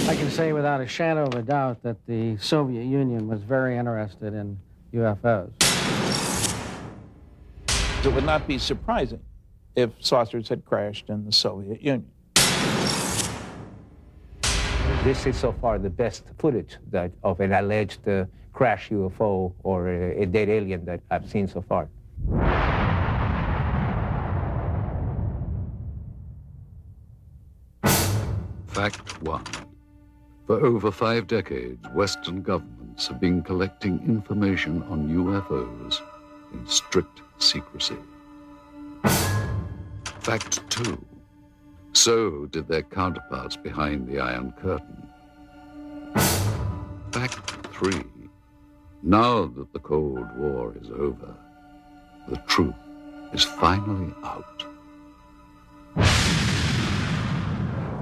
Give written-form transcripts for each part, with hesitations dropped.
I can say without a shadow of a doubt that the Soviet Union was very interested in UFOs. It would not be surprising if saucers had crashed in the Soviet Union. This is so far the best footage of an alleged crash UFO or a dead alien that I've seen so far. Fact 1. For over 5 decades, Western governments have been collecting information on UFOs in strict secrecy. Fact 2. So did their counterparts behind the Iron Curtain. Fact 3. Now that the Cold War is over, the truth is finally out.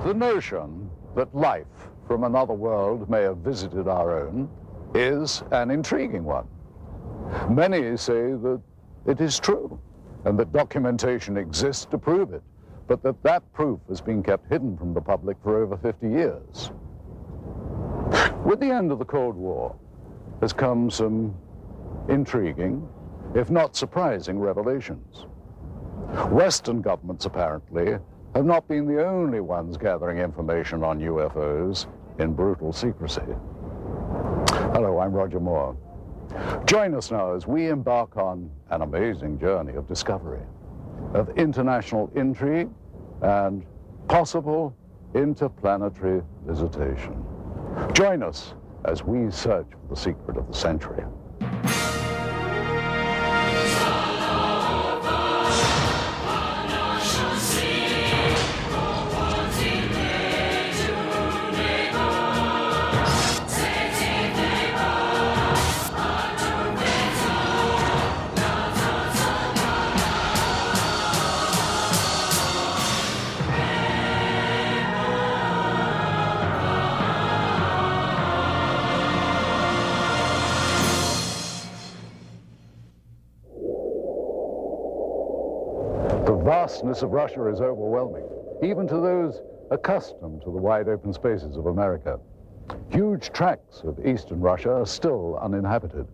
The notion that life from another world may have visited our own is an intriguing one. Many say that it is true and that documentation exists to prove it, but that proof has been kept hidden from the public for over 50 years. With the end of the Cold War has come some intriguing, if not surprising, revelations. Western governments apparently have not been the only ones gathering information on UFOs in brutal secrecy. Hello, I'm Roger Moore. Join us now as we embark on an amazing journey of discovery, of international intrigue, and possible interplanetary visitation. Join us as we search for the secret of the century. The vastness of Russia is overwhelming, even to those accustomed to the wide open spaces of America. Huge tracts of eastern Russia are still uninhabited,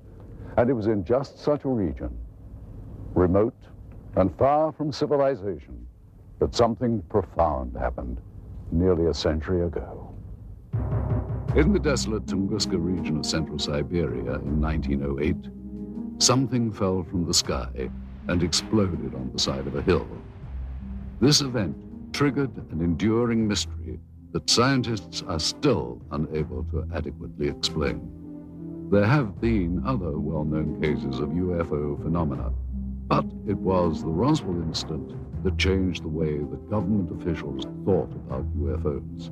and it was in just such a region, remote and far from civilization, that something profound happened nearly a century ago. In the desolate Tunguska region of central Siberia in 1908, something fell from the sky and exploded on the side of a hill. This event triggered an enduring mystery that scientists are still unable to adequately explain. There have been other well-known cases of UFO phenomena, but it was the Roswell incident that changed the way that government officials thought about UFOs.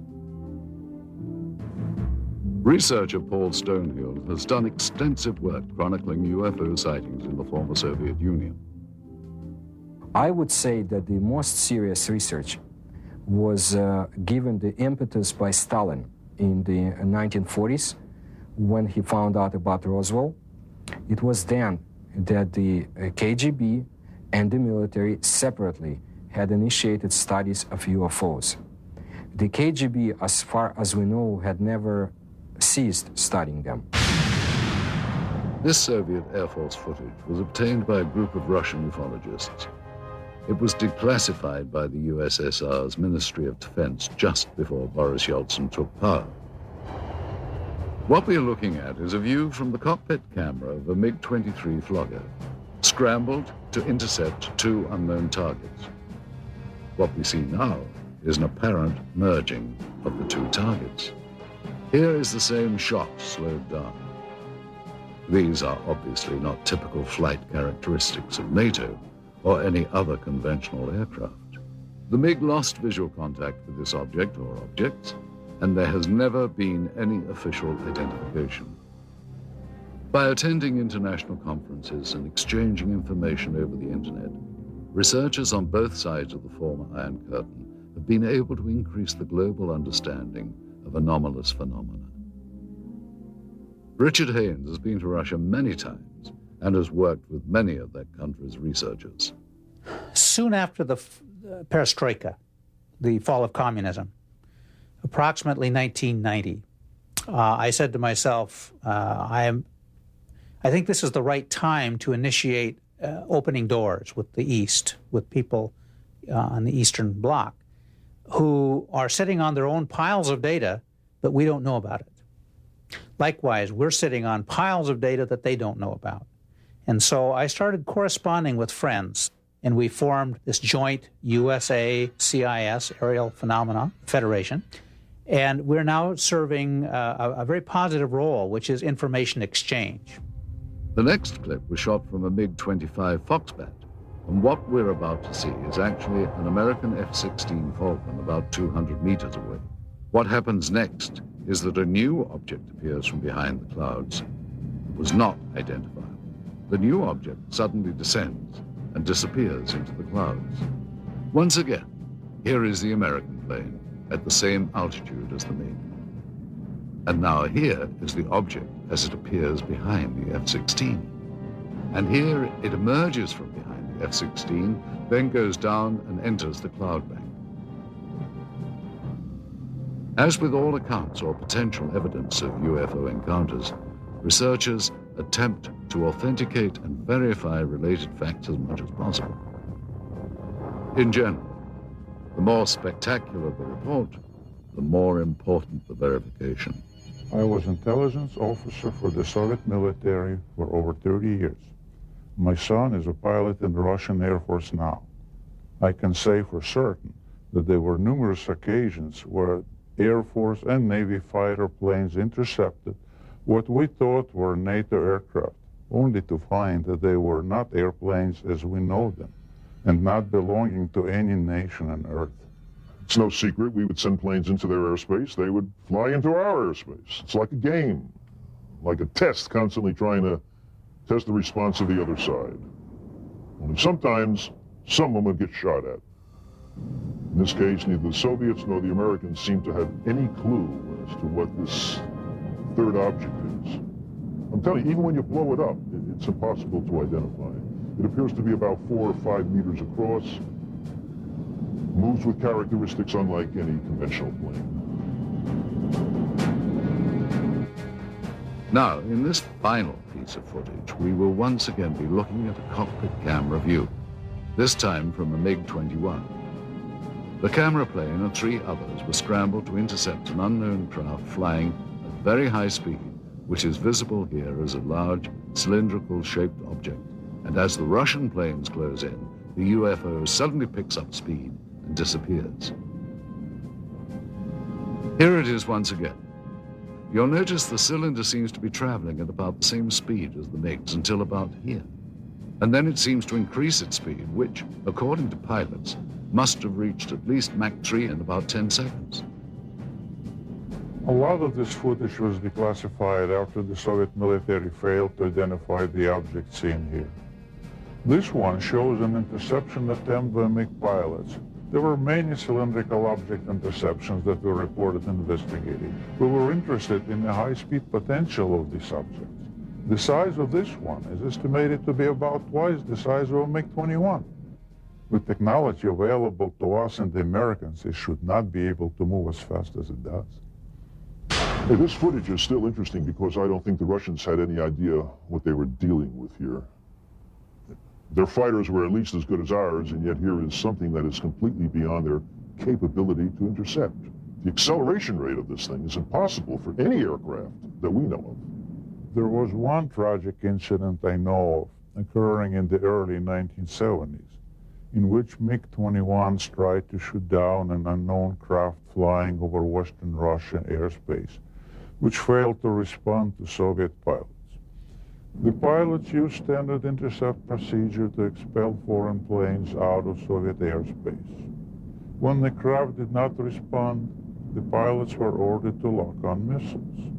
Researcher Paul Stonehill has done extensive work chronicling UFO sightings in the former Soviet Union. I would say that the most serious research was given the impetus by Stalin in the 1940s when he found out about Roswell. It was then that the KGB and the military separately had initiated studies of UFOs. The KGB, as far as we know, had never ceased studying them. This Soviet Air Force footage was obtained by a group of Russian ufologists. It was declassified by the USSR's Ministry of Defense just before Boris Yeltsin took power. What we are looking at is a view from the cockpit camera of a MiG-23 Flogger, scrambled to intercept 2 unknown targets. What we see now is an apparent merging of the 2 targets. Here is the same shot slowed down. These are obviously not typical flight characteristics of NATO or any other conventional aircraft. The MiG lost visual contact with this object or objects, and there has never been any official identification. By attending international conferences and exchanging information over the internet, researchers on both sides of the former Iron Curtain have been able to increase the global understanding of anomalous phenomena. Richard Haynes has been to Russia many times and has worked with many of that country's researchers. Soon after the perestroika, the fall of communism, approximately 1990. I said to myself, I think this is the right time to initiate opening doors with the East, with people on the Eastern Bloc who are sitting on their own piles of data, but we don't know about it. Likewise, we're sitting on piles of data that they don't know about. And so I started corresponding with friends, and we formed this joint USA-CIS Aerial Phenomena Federation. And we're now serving a very positive role, which is information exchange. The next clip was shot from a MiG-25 Foxbat, and what we're about to see is actually an American F-16 Falcon about 200 meters away. What happens next is that a new object appears from behind the clouds. It was not identified. The new object suddenly descends and disappears into the clouds. Once again, here is the American plane at the same altitude as the MiG. And now here is the object as it appears behind the F-16. And here it emerges from behind the F-16, then goes down and enters the cloud bank. As with all accounts or potential evidence of UFO encounters, researchers attempt to authenticate and verify related facts as much as possible. In general, the more spectacular the report, the more important the verification. I was intelligence officer for the Soviet military for over 30 years. My son is a pilot in the Russian Air Force now. I can say for certain that there were numerous occasions where Air Force and Navy fighter planes intercepted what we thought were NATO aircraft, only to find that they were not airplanes as we know them, and not belonging to any nation on Earth. It's no secret we would send planes into their airspace. They would fly into our airspace. It's like a game, like a test, constantly trying to test the response of the other side. Only sometimes someone would get shot at. In this case, neither the Soviets nor the Americans seem to have any clue as to what this third object is. I'm telling you, even when you blow it up, it's impossible to identify. It appears to be about 4 or 5 meters across, moves with characteristics unlike any conventional plane. Now, in this final piece of footage, we will once again be looking at a cockpit camera view, this time from a MiG-21. The camera plane and 3 others were scrambled to intercept an unknown craft flying at very high speed, which is visible here as a large cylindrical-shaped object. And as the Russian planes close in, the UFO suddenly picks up speed and disappears. Here it is once again. You'll notice the cylinder seems to be traveling at about the same speed as the MiGs until about here. And then it seems to increase its speed, which, according to pilots, must have reached at least Mach 3 in about 10 seconds. A lot of this footage was declassified after the Soviet military failed to identify the object seen here. This one shows an interception attempt by MiG pilots. There were many cylindrical object interceptions that were reported investigating. We were interested in the high-speed potential of these objects. The size of this one is estimated to be about twice the size of a MiG-21. With technology available to us and the Americans, it should not be able to move as fast as it does. Hey, this footage is still interesting because I don't think the Russians had any idea what they were dealing with here. Their fighters were at least as good as ours, and yet here is something that is completely beyond their capability to intercept. The acceleration rate of this thing is impossible for any aircraft that we know of. There was one tragic incident I know of occurring in the early 1970s, in which MiG-21s tried to shoot down an unknown craft flying over Western Russian airspace, which failed to respond to Soviet pilots. The pilots used standard intercept procedure to expel foreign planes out of Soviet airspace. When the craft did not respond, the pilots were ordered to lock on missiles.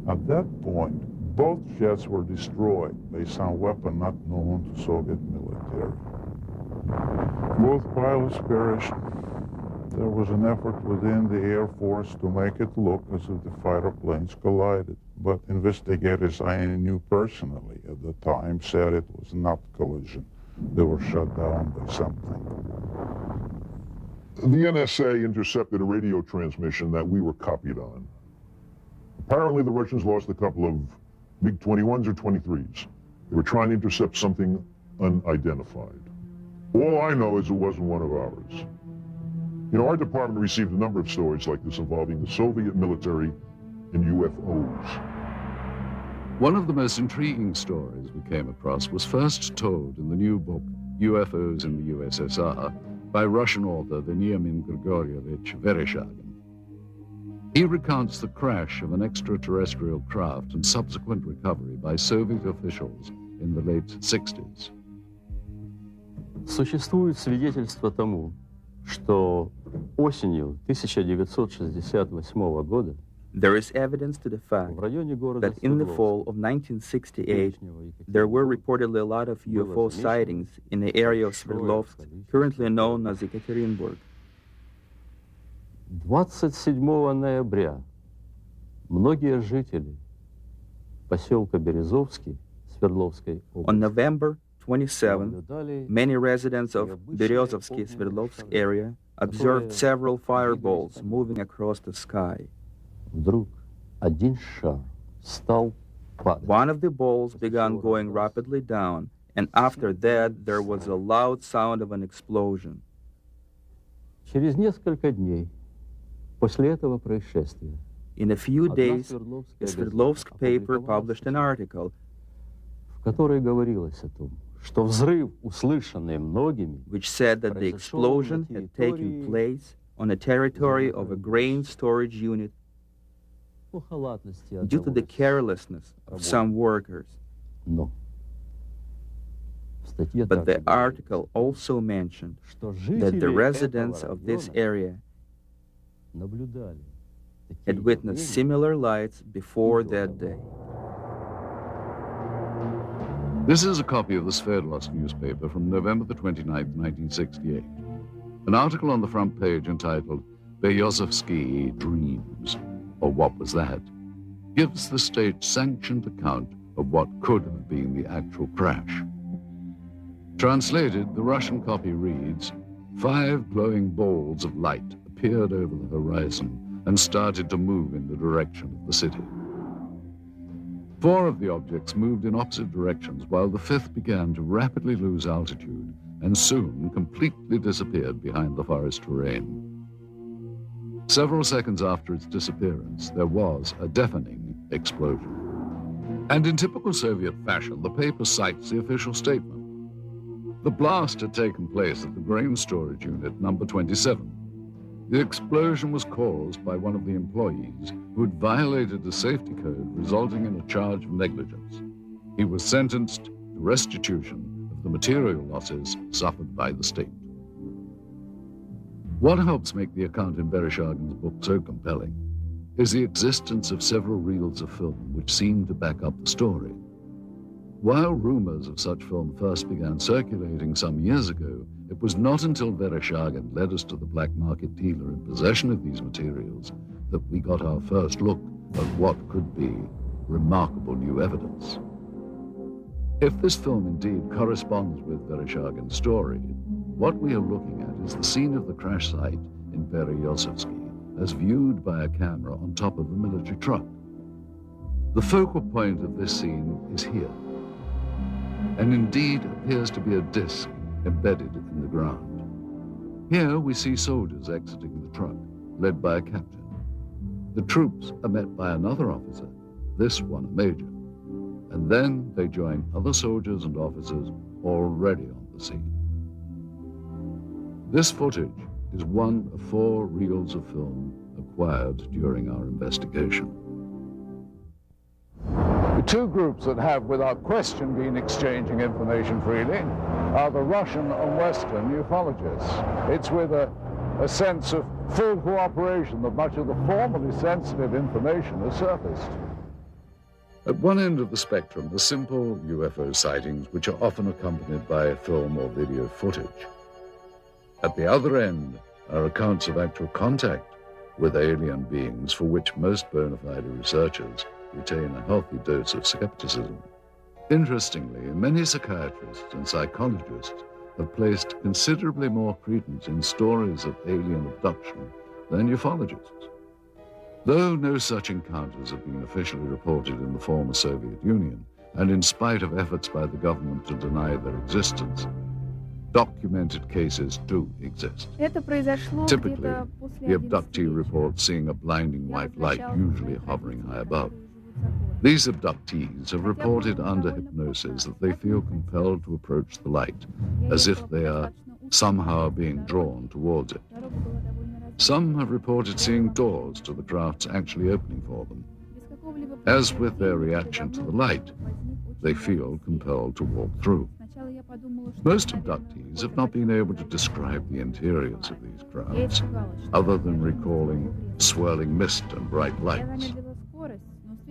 At that point, both jets were destroyed by some weapon not known to Soviet military. Both pilots perished. There was an effort within the Air Force to make it look as if the fighter planes collided, but investigators I knew personally at the time said it was not collision. They were shot down by something. The NSA intercepted a radio transmission that we were copied on. Apparently, the Russians lost a couple of MiG-21s or 23s. They were trying to intercept something unidentified. All I know is it wasn't one of ours. You know, our department received a number of stories like this involving the Soviet military and UFOs. One of the most intriguing stories we came across was first told in the new book, UFOs in the USSR, by Russian author Veniamin Grigorievich Vereshchagin. He recounts the crash of an extraterrestrial craft and subsequent recovery by Soviet officials in the late 60s. Существует свидетельство тому, что осенью 1968 года there is evidence to the fact that in the fall of 1968, there were reportedly a lot of UFO sightings in the area of Sverdlovsk, currently known as Ekaterinburg. 27 ноября многие жители поселка Березовский Свердловской области On November 27, many residents of Berezovsky Sverdlovsk area observed several fireballs moving across the sky. Вдруг один шар стал падать. One of the balls began going rapidly down, and after that there was a loud sound of an explosion. Через несколько дней после этого происшествия In a few days, a Sverdlovsk paper published an article в которой говорилось о том, что взрыв, услышанный многими, which said that the explosion had taken place on the territory of a grain storage unit due to the carelessness of some workers. But the article also mentioned that the residents of this area had witnessed similar lights before that day. This is a copy of the Sverdlovsk newspaper from November the 29th, 1968. An article on the front page entitled Berezovsky Dreams, or What Was That?, gives the state-sanctioned account of what could have been the actual crash. Translated, the Russian copy reads, 5 glowing balls of light appeared over the horizon and started to move in the direction of the city. 4 of the objects moved in opposite directions, while the 5th began to rapidly lose altitude and soon completely disappeared behind the forest terrain. Several seconds after its disappearance, there was a deafening explosion. And in typical Soviet fashion, the paper cites the official statement. The blast had taken place at the grain storage unit number 27. The explosion was caused by one of the employees who had violated the safety code, resulting in a charge of negligence. He was sentenced to restitution of the material losses suffered by the state. What helps make the account in Vereshchagin's book so compelling is the existence of several reels of film which seem to back up the story. While rumors of such film first began circulating some years ago, it was not until Vereshchagin led us to the black market dealer in possession of these materials that we got our first look at what could be remarkable new evidence. If this film indeed corresponds with Vereshchagin's story, what we are looking at is the scene of the crash site in Berezovsky as viewed by a camera on top of a military truck. The focal point of this scene is here, and indeed appears to be a disc embedded in the ground. Here we see soldiers exiting the truck, led by a captain. The troops are met by another officer, this one a major, and then they join other soldiers and officers already on the scene. This footage is one of 4 reels of film acquired during our investigation. The 2 groups that have, without question, been exchanging information freely are the Russian and Western ufologists. It's with a sense of full cooperation that much of the formerly sensitive information has surfaced. At one end of the spectrum are simple UFO sightings, which are often accompanied by film or video footage. At the other end are accounts of actual contact with alien beings, for which most bona fide researchers retain a healthy dose of skepticism. Interestingly, many psychiatrists and psychologists have placed considerably more credence in stories of alien abduction than ufologists. Though no such encounters have been officially reported in the former Soviet Union, and in spite of efforts by the government to deny their existence, documented cases do exist. Typically, the abductee reports seeing a blinding white light, usually hovering high above. These abductees have reported under hypnosis that they feel compelled to approach the light, as if they are somehow being drawn towards it. Some have reported seeing doors to the crafts actually opening for them. As with their reaction to the light, they feel compelled to walk through. Most abductees have not been able to describe the interiors of these crafts, other than recalling swirling mist and bright lights.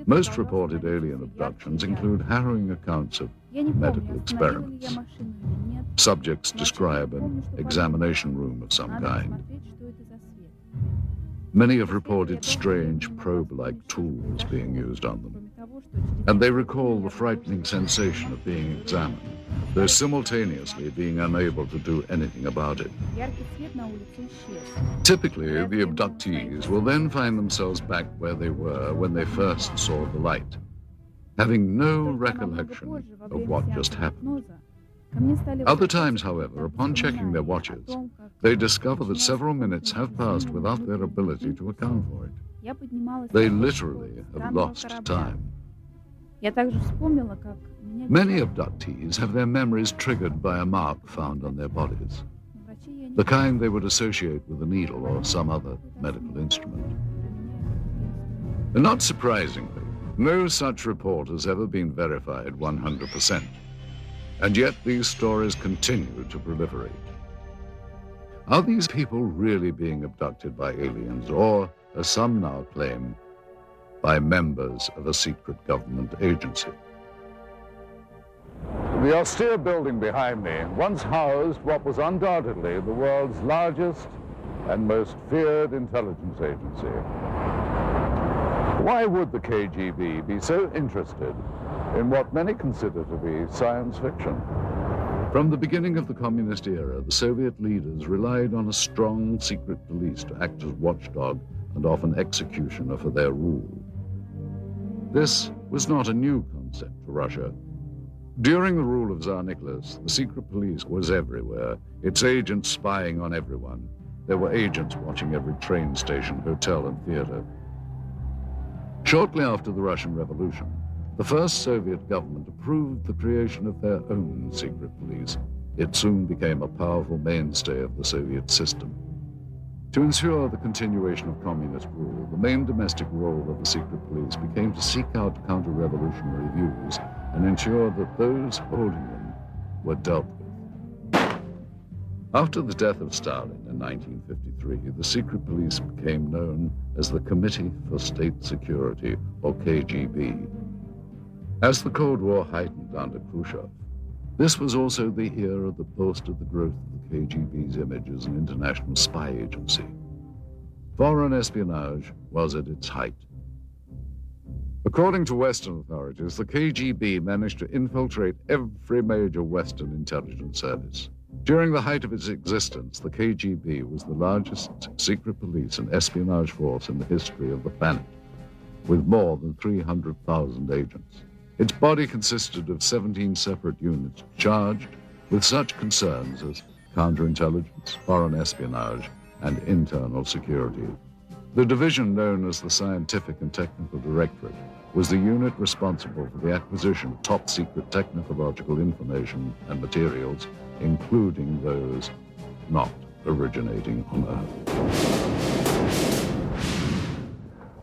Most reported alien abductions include harrowing accounts of medical experiments. Subjects describe an examination room of some kind. Many have reported strange probe-like tools being used on them, and they recall the frightening sensation of being examined, though simultaneously being unable to do anything about it. Typically, the abductees will then find themselves back where they were when they first saw the light, having no recollection of what just happened. Other times, however, upon checking their watches, they discover that several minutes have passed without their ability to account for it. They literally have lost time. Many abductees have their memories triggered by a mark found on their bodies, the kind they would associate with a needle or some other medical instrument. And not surprisingly, no such report has ever been verified 100%. And yet these stories continue to proliferate. Are these people really being abducted by aliens, or, as some now claim, by members of a secret government agency? The austere building behind me once housed what was undoubtedly the world's largest and most feared intelligence agency. Why would the KGB be so interested in what many consider to be science fiction? From the beginning of the communist era, the Soviet leaders relied on a strong secret police to act as watchdog and often executioner for their rule. This was not a new concept for Russia. During the rule of Tsar Nicholas, the secret police was everywhere, its agents spying on everyone. There were agents watching every train station, hotel, and theater. Shortly after the Russian Revolution, the first Soviet government approved the creation of their own secret police. It soon became a powerful mainstay of the Soviet system. To ensure the continuation of communist rule, the main domestic role of the secret police became to seek out counter-revolutionary views and ensure that those holding them were dealt with. After the death of Stalin in 1953, the secret police became known as the Committee for State Security, or KGB. As the Cold War heightened under Khrushchev, this was also the era that boasted the growth of the KGB's image as an international spy agency. Foreign espionage was at its height. According to Western authorities, the KGB managed to infiltrate every major Western intelligence service. During the height of its existence, the KGB was the largest secret police and espionage force in the history of the planet, with more than 300,000 agents. Its body consisted of 17 separate units charged with such concerns as counterintelligence, foreign espionage, and internal security. The division known as the Scientific and Technical Directorate was the unit responsible for the acquisition of top-secret technological information and materials, including those not originating on Earth.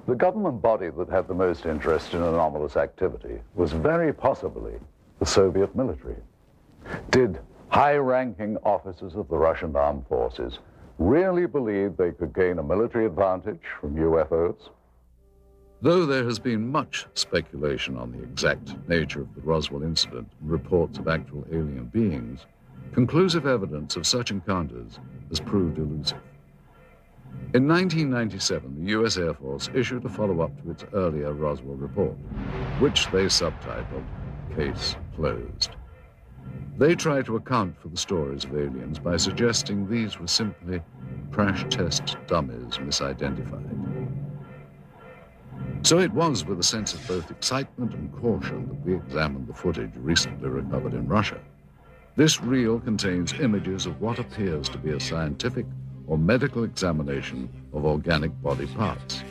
The government body that had the most interest in anomalous activity was very possibly the Soviet military. Did high-ranking officers of the Russian armed forces really believe they could gain a military advantage from UFOs? Though there has been much speculation on the exact nature of the Roswell incident and reports of actual alien beings, conclusive evidence of such encounters has proved elusive. In 1997, the U.S. Air Force issued a follow-up to its earlier Roswell report, which they subtitled Case Closed. They try to account for the stories of aliens by suggesting these were simply crash test dummies misidentified. So it was with a sense of both excitement and caution that we examined the footage recently recovered in Russia. This reel contains images of what appears to be a scientific or medical examination of organic body parts.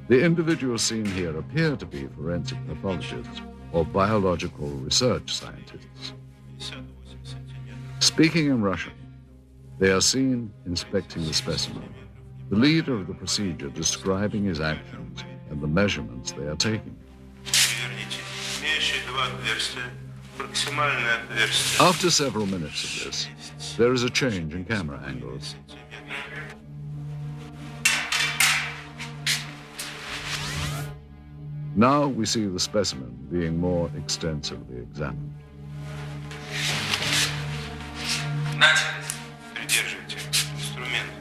The individuals seen here appear to be forensic pathologists or biological research scientists. Speaking in Russian, they are seen inspecting the specimen, the leader of the procedure describing his actions and the measurements they are taking. After several minutes of this, there is a change in camera angles. Now we see the specimen being more extensively examined. Придерживайте инструмент.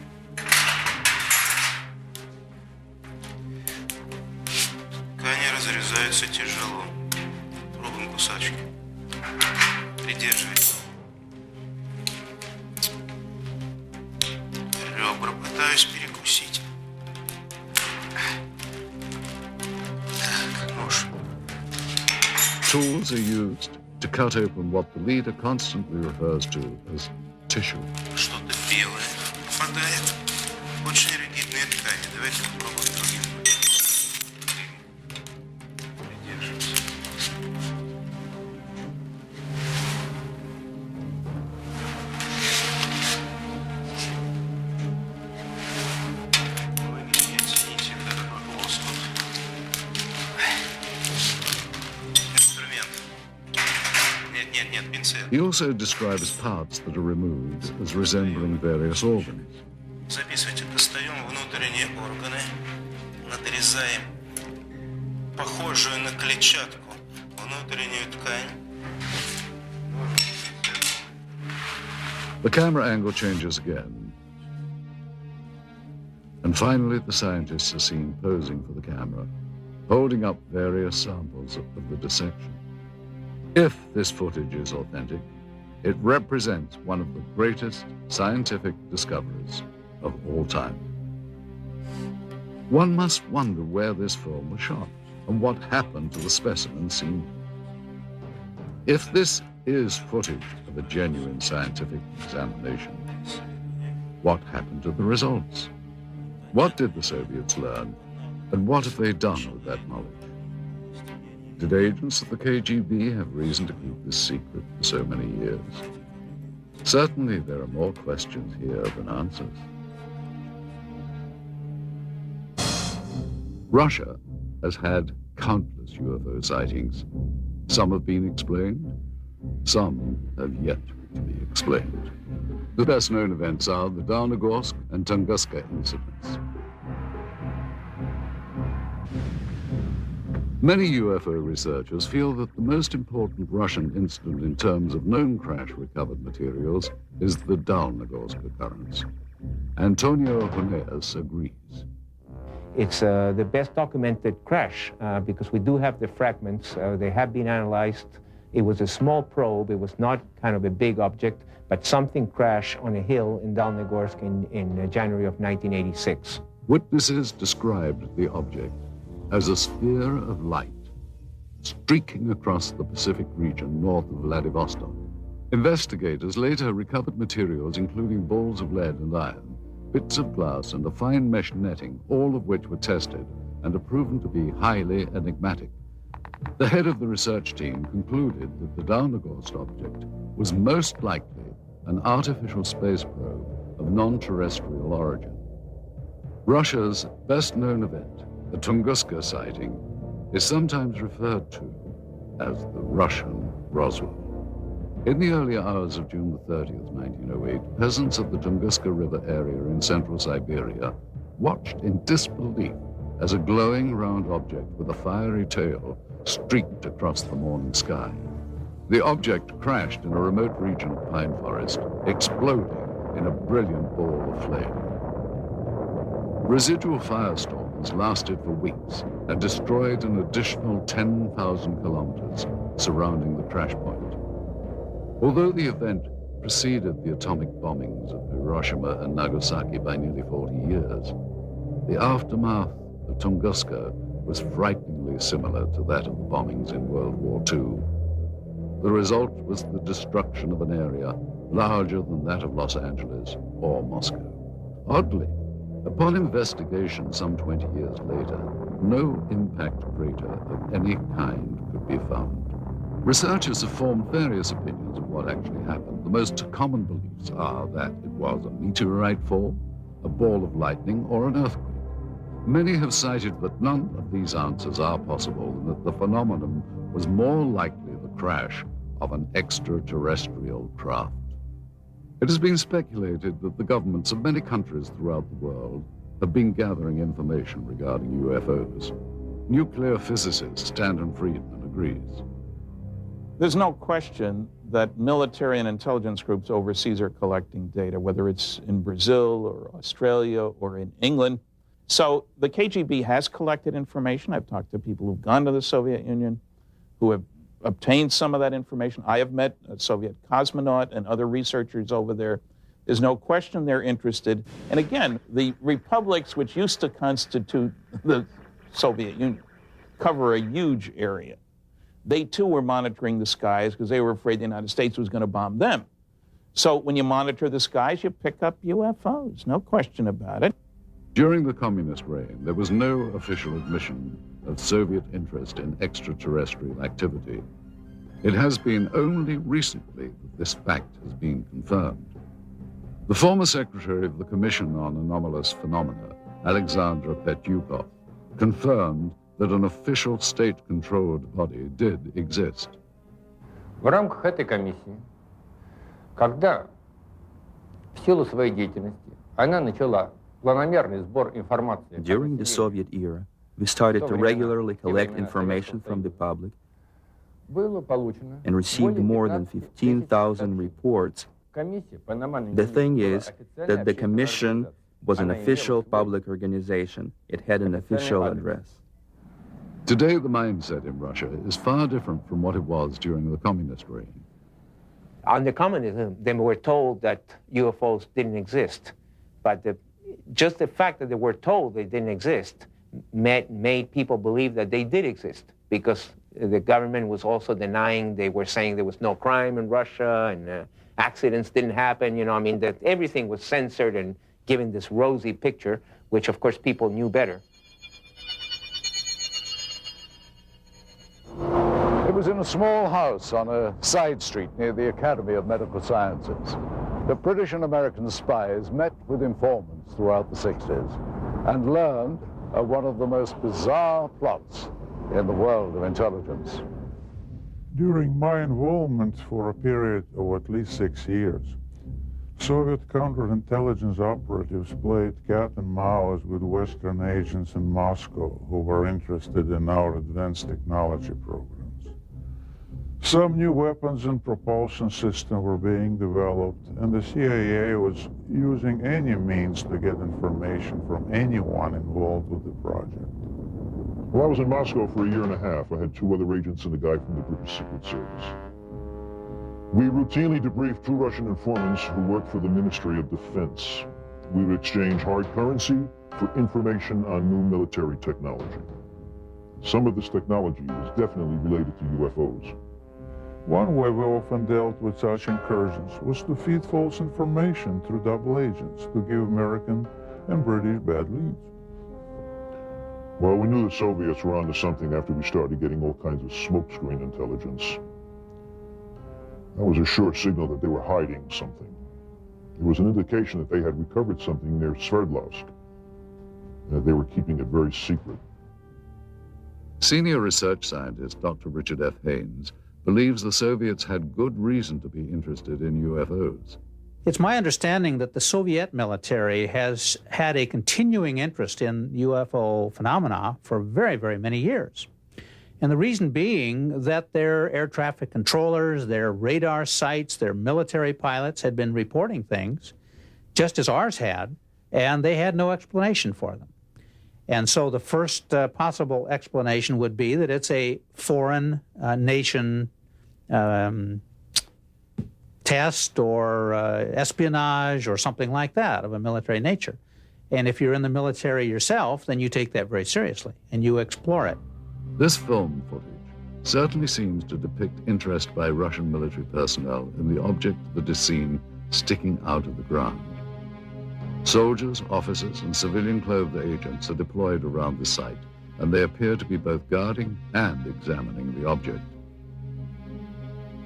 Ткани разрезаются тяжело. Пробуем кусачки. Придерживайте. Ребра пытаюсь перекусить. Так, нож. Tools are used to cut open what the leader constantly refers to as tissue. Что-то белое попадает. Очень ригидные ткани. Давайте попробуем другим. Придерживайся. Вы не оцените вот этот вот лоскут. Инструмент. Нет, пинцет. He also describes parts that are removed as resembling various organs. Записывайте, достаем внутренние органы, надрезаем похожую на клетчатку внутреннюю ткань. The camera angle changes again. And finally, the scientists are seen posing for the camera, holding up various samples of the dissection. If this footage is authentic, it represents one of the greatest scientific discoveries of all time. One must wonder where this film was shot and what happened to the specimen seen. If this is footage of a genuine scientific examination, what happened to the results? What did the Soviets learn, and what have they done with that knowledge? Did agents of the KGB have reason to keep this secret for so many years? Certainly there are more questions here than answers. Russia has had countless UFO sightings. Some have been explained, some have yet to be explained. The best known events are the Downogorsk and Tunguska incidents. Many UFO researchers feel that the most important Russian incident in terms of known crash recovered materials is the Downogorsk occurrence. Antonio Huneas agrees. It's the best documented crash because we do have the fragments. They have been analyzed. It was a small probe. It was not kind of a big object, but something crashed on a hill in Downogorsk in January of 1986. Witnesses described the object as a sphere of light streaking across the Pacific region north of Vladivostok. Investigators later recovered materials including balls of lead and iron, bits of glass, and a fine mesh netting, all of which were tested and are proven to be highly enigmatic. The head of the research team concluded that the Downogorsk object was most likely an artificial space probe of non-terrestrial origin. Russia's best-known event, the Tunguska sighting, is sometimes referred to as the Russian Roswell. In the early hours of June the 30th, 1908, peasants of the Tunguska River area in central Siberia watched in disbelief as a glowing round object with a fiery tail streaked across the morning sky. The object crashed in a remote region of pine forest, exploding in a brilliant ball of flame. Residual firestorms lasted for weeks and destroyed an additional 10,000 kilometers surrounding the crash point. Although the event preceded the atomic bombings of Hiroshima and Nagasaki by nearly 40 years, the aftermath of Tunguska was frighteningly similar to that of the bombings in World War II. The result was the destruction of an area larger than that of Los Angeles or Moscow. Oddly, upon investigation some 20 years later, no impact crater of any kind could be found. Researchers have formed various opinions of what actually happened. The most common beliefs are that it was a meteorite fall, a ball of lightning, or an earthquake. Many have cited that none of these answers are possible and that the phenomenon was more likely the crash of an extraterrestrial craft. It has been speculated that the governments of many countries throughout the world have been gathering information regarding UFOs. Nuclear physicist Stanton Friedman agrees. There's no question that military and intelligence groups overseas are collecting data, whether it's in Brazil or Australia or in England. So the KGB has collected information. I've talked to people who've gone to the Soviet Union, who have obtained some of that information. I have met a Soviet cosmonaut and other researchers over there. There's no question they're interested. And again, the republics which used to constitute the Soviet Union cover a huge area. They too were monitoring the skies because they were afraid the United States was going to bomb them. So when you monitor the skies, you pick up UFOs, no question about it. During the communist reign, there was no official admission of Soviet interest in extraterrestrial activity. It has been only recently that this fact has been confirmed. The former secretary of the Commission on Anomalous Phenomena, Alexandra Petyukov, confirmed that an official state-controlled body did exist. В рамках этой комиссии, когда в силу своей деятельности она начала планомерный сбор информации. During the Soviet era, we started to regularly collect information from the public and received more than 15,000 reports. The thing is that the commission was an official public organization. It had an official address. Today, the mindset in Russia is far different from what it was during the communist reign. Under communism, they were told that UFOs didn't exist, but just the fact that they were told they didn't exist made people believe that they did exist, because the government was also denying. They were saying there was no crime in Russia and accidents didn't happen. You know, I mean, that everything was censored and given this rosy picture, which of course people knew better. It was in a small house on a side street near the Academy of Medical Sciences. The British and American spies met with informants throughout the 60s and learned of one of the most bizarre plots in the world of intelligence. During my involvement for a period of at least 6 years, Soviet counterintelligence operatives played cat and mouse with Western agents in Moscow who were interested in our advanced technology programs. Some new weapons and propulsion systems were being developed, and the CIA was using any means to get information from anyone involved with the project. Well, I was in Moscow for a year and a half. I had 2 other agents and a guy from the British Secret Service. We routinely debriefed 2 Russian informants who worked for the Ministry of Defense. We would exchange hard currency for information on new military technology. Some of this technology was definitely related to UFOs. One way we often dealt with such incursions was to feed false information through double agents to give American and British bad leads. Well, we knew the Soviets were onto something after we started getting all kinds of smokescreen intelligence. That was a sure signal that they were hiding something. It was an indication that they had recovered something near Sverdlovsk. They were keeping it very secret. Senior research scientist Dr. Richard F. Haynes believes the Soviets had good reason to be interested in UFOs. It's my understanding that the Soviet military has had a continuing interest in UFO phenomena for very, very many years. And the reason being that their air traffic controllers, their radar sites, their military pilots had been reporting things, just as ours had, and they had no explanation for them. And so the first possible explanation would be that it's a foreign nation test or espionage or something like that of a military nature. And if you're in the military yourself, then you take that very seriously and you explore it. This film footage certainly seems to depict interest by Russian military personnel in the object that is seen sticking out of the ground. Soldiers, officers, and civilian-clothed agents are deployed around the site, and they appear to be both guarding and examining the object.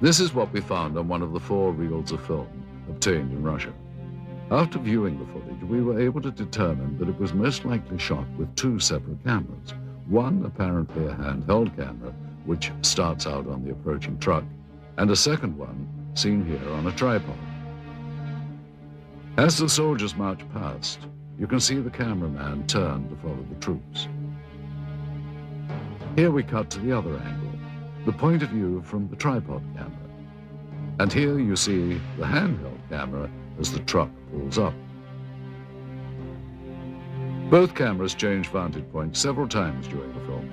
This is what we found on one of the 4 reels of film obtained in Russia. After viewing the footage, we were able to determine that it was most likely shot with 2 separate cameras, one apparently a handheld camera, which starts out on the approaching truck, and a second one seen here on a tripod. As the soldiers march past, you can see the cameraman turn to follow the troops. Here we cut to the other angle, the point of view from the tripod camera. And here you see the handheld camera as the truck pulls up. Both cameras change vantage points several times during the film,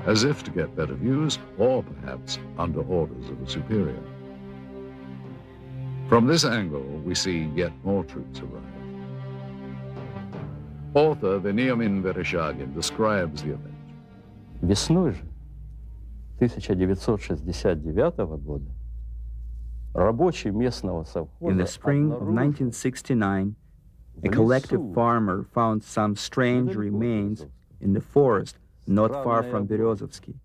as if to get better views or perhaps under orders of a superior. From this angle, we see yet more troops arrive. Author Veniamin Vereshchagin describes the event. Весной же 1969 года рабочий местного совхоза In the spring of 1969, a collective farmer found some strange remains in the forest not far from Berezovsky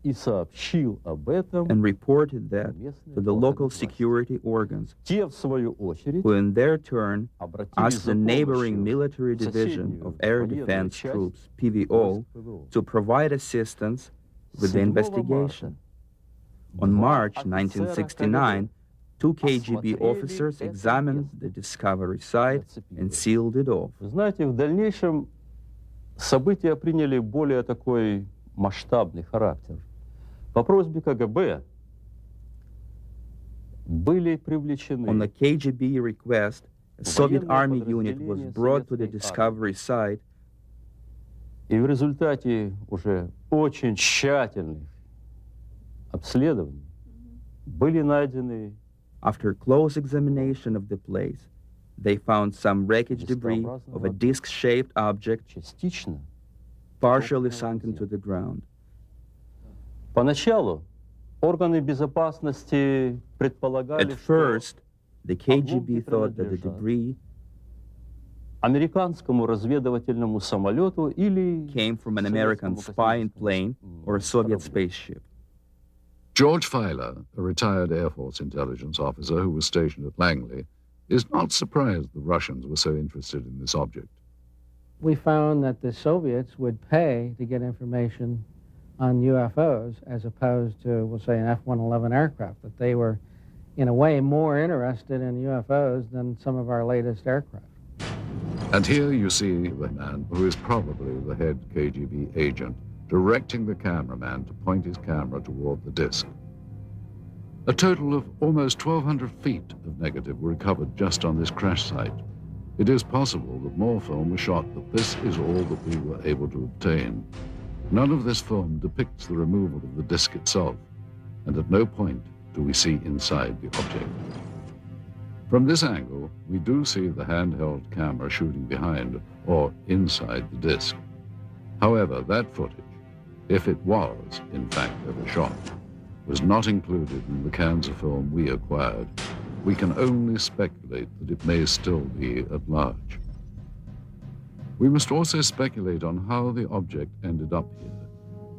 и сообщил об этом, and reported that to the local security organs, те в свою очередь who in their turn обратились asked за the neighboring помощью military в division соседнюю of air военную defense часть troops, PVO, ПВО. to provide assistance with the 7 investigation. On March 1969, 2 KGB officers examined the discovery site and sealed it off. Вы знаете, в дальнейшем события приняли более такой масштабный характер. По просьбе КГБ были привлечены On the KGB request, a Soviet army unit was brought to the discovery site, и в результате уже очень тщательных обследований были найдены after close examination of the place. They found some wreckage debris of a disc-shaped object частично. partially sunk into the ground. Поначалу органы безопасности предполагали, At first, the KGB thought that the debris американскому разведывательному самолету или came from an American spying plane or a Soviet spaceship. George Filer, a retired Air Force intelligence officer who was stationed at Langley, is not surprised the Russians were so interested in this object. We found that the Soviets would pay to get information on UFOs as opposed to, we'll say, an F-111 aircraft, that they were, in a way, more interested in UFOs than some of our latest aircraft. And here you see the man who is probably the head KGB agent directing the cameraman to point his camera toward the disc. A total of almost 1,200 feet of negative were recovered just on this crash site. It is possible that more film was shot, but this is all that we were able to obtain. None of this film depicts the removal of the disc itself, and at no point do we see inside the object. From this angle, we do see the handheld camera shooting behind or inside the disc. However, that footage, if it was, in fact, ever shot, was not included in the cans of film we acquired. We can only speculate that it may still be at large. We must also speculate on how the object ended up here.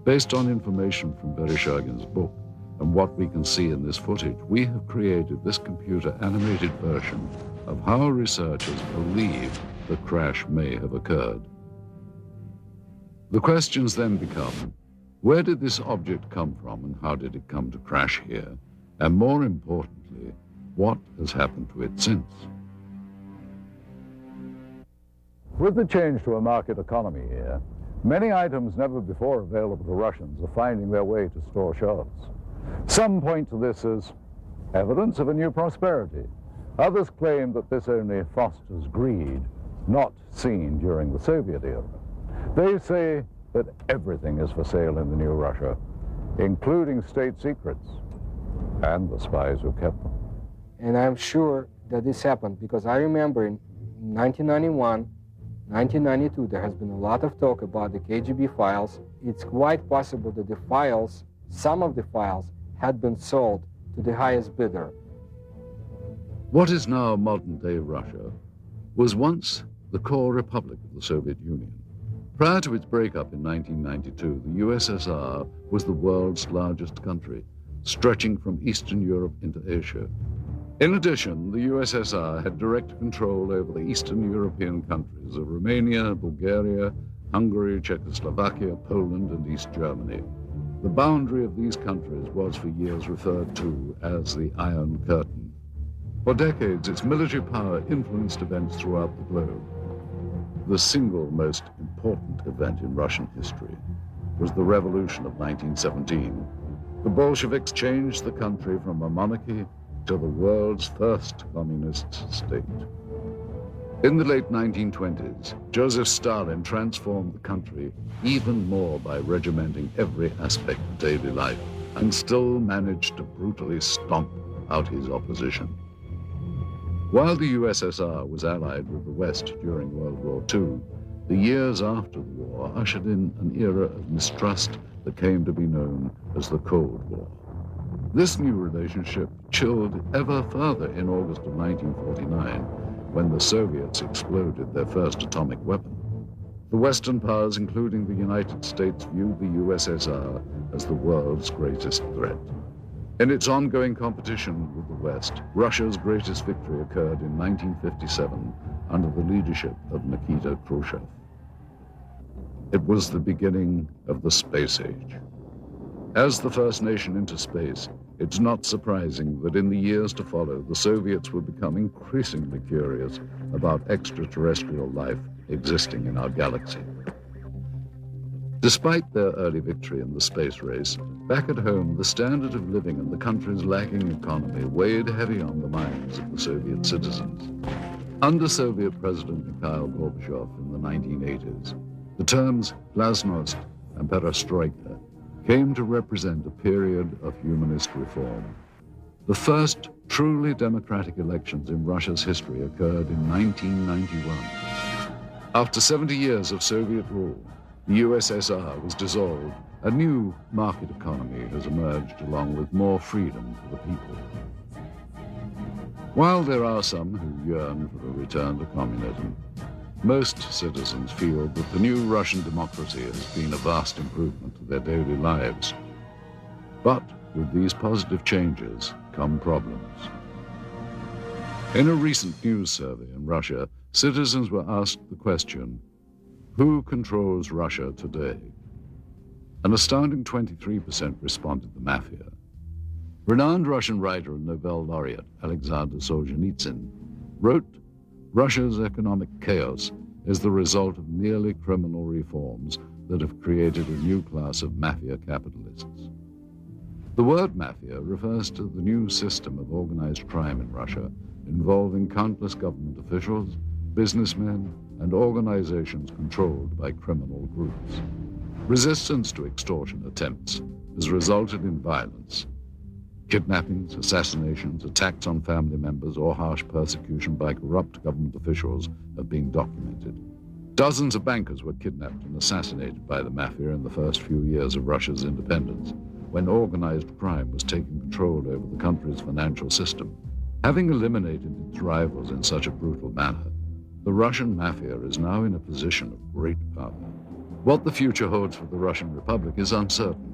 Based on information from Vereshchagin's book and what we can see in this footage, we have created this computer-animated version of how researchers believe the crash may have occurred. The questions then become, where did this object come from and how did it come to crash here? And more importantly, what has happened to it since? With the change to a market economy here, many items never before available to Russians are finding their way to store shelves. Some point to this as evidence of a new prosperity. Others claim that this only fosters greed, not seen during the Soviet era. They say that everything is for sale in the new Russia, including state secrets and the spies who kept them. and I'm sure that this happened because I remember in 1991, 1992, there has been a lot of talk about the KGB files. It's quite possible that the files, some of the files, had been sold to the highest bidder. What is now modern-day Russia was once the core republic of the Soviet Union. Prior to its breakup in 1992, the USSR was the world's largest country, stretching from Eastern Europe into Asia. In addition, the USSR had direct control over the Eastern European countries of Romania, Bulgaria, Hungary, Czechoslovakia, Poland, and East Germany. The boundary of these countries was for years referred to as the Iron Curtain. For decades, its military power influenced events throughout the globe. The single most important event in Russian history was the Revolution of 1917. The Bolsheviks changed the country from a monarchy to the world's first communist state. In the late 1920s, Joseph Stalin transformed the country even more by regimenting every aspect of daily life and still managed to brutally stomp out his opposition. While the USSR was allied with the West during World War II, the years after the war ushered in an era of mistrust that came to be known as the Cold War. This new relationship chilled ever further in August of 1949, when the Soviets exploded their first atomic weapon. The Western powers, including the United States, viewed the USSR as the world's greatest threat. In its ongoing competition with the West, Russia's greatest victory occurred in 1957 under the leadership of Nikita Khrushchev. It was the beginning of the space age. As the first nation into space, it's not surprising that in the years to follow, the Soviets would become increasingly curious about extraterrestrial life existing in our galaxy. Despite their early victory in the space race, back at home, the standard of living and the country's lagging economy weighed heavy on the minds of the Soviet citizens. Under Soviet President Mikhail Gorbachev in the 1980s, the terms glasnost and perestroika came to represent a period of humanist reform. The first truly democratic elections in Russia's history occurred in 1991. After 70 years of Soviet rule, the USSR was dissolved. A new market economy has emerged along with more freedom for the people. While there are some who yearn for a return to communism, most citizens feel that the new Russian democracy has been a vast improvement to their daily lives. But with these positive changes come problems. In a recent news survey in Russia, citizens were asked the question, who controls Russia today? An astounding 23% responded the mafia. Renowned Russian writer and Nobel laureate Alexander Solzhenitsyn wrote, Russia's economic chaos is the result of nearly criminal reforms that have created a new class of mafia capitalists. The word mafia refers to the new system of organized crime in Russia involving countless government officials, businessmen, and organizations controlled by criminal groups. Resistance to extortion attempts has resulted in violence. Kidnappings, assassinations, attacks on family members, or harsh persecution by corrupt government officials have been documented. Dozens of bankers were kidnapped and assassinated by the mafia in the first few years of Russia's independence, when organized crime was taking control over the country's financial system. Having eliminated its rivals in such a brutal manner, the Russian mafia is now in a position of great power. What the future holds for the Russian Republic is uncertain.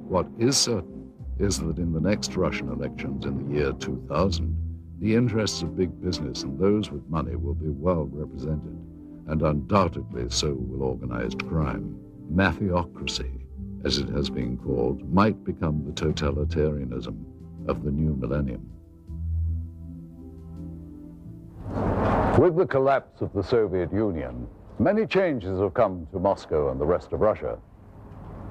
What is certain is that in the next Russian elections in the year 2000, the interests of big business and those with money will be well represented, and undoubtedly so will organized crime. Mafiocracy, as it has been called, might become the totalitarianism of the new millennium. With the collapse of the Soviet Union, many changes have come to Moscow and the rest of Russia.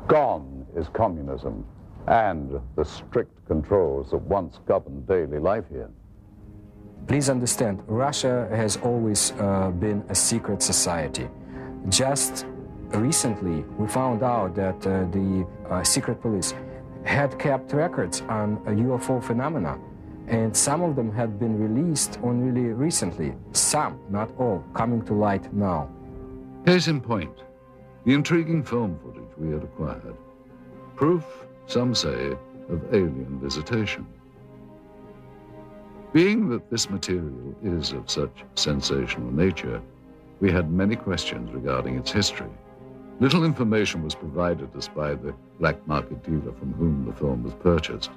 Gone is communism and the strict controls that once governed daily life here. Please understand, Russia has always been a secret society. Just recently, we found out that the secret police had kept records on UFO phenomena, And some of them had been released only recently. Some, not all, coming to light now. Case in point, the intriguing film footage we had acquired. Proof, some say, of alien visitation. Being that this material is of such sensational nature, we had many questions regarding its history. Little information was provided us by the black market dealer from whom the film was purchased.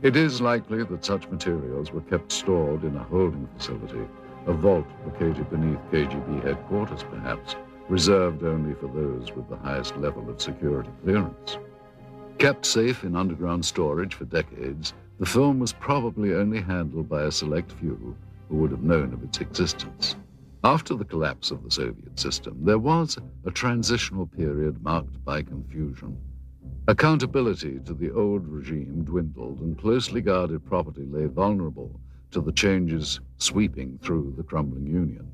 It is likely that such materials were kept stored in a holding facility, a vault located beneath KGB headquarters perhaps, reserved only for those with the highest level of security clearance. Kept safe in underground storage for decades, the film was probably only handled by a select few who would have known of its existence. After the collapse of the Soviet system, there was a transitional period marked by confusion. Accountability to the old regime dwindled, and closely guarded property lay vulnerable to the changes sweeping through the crumbling Union.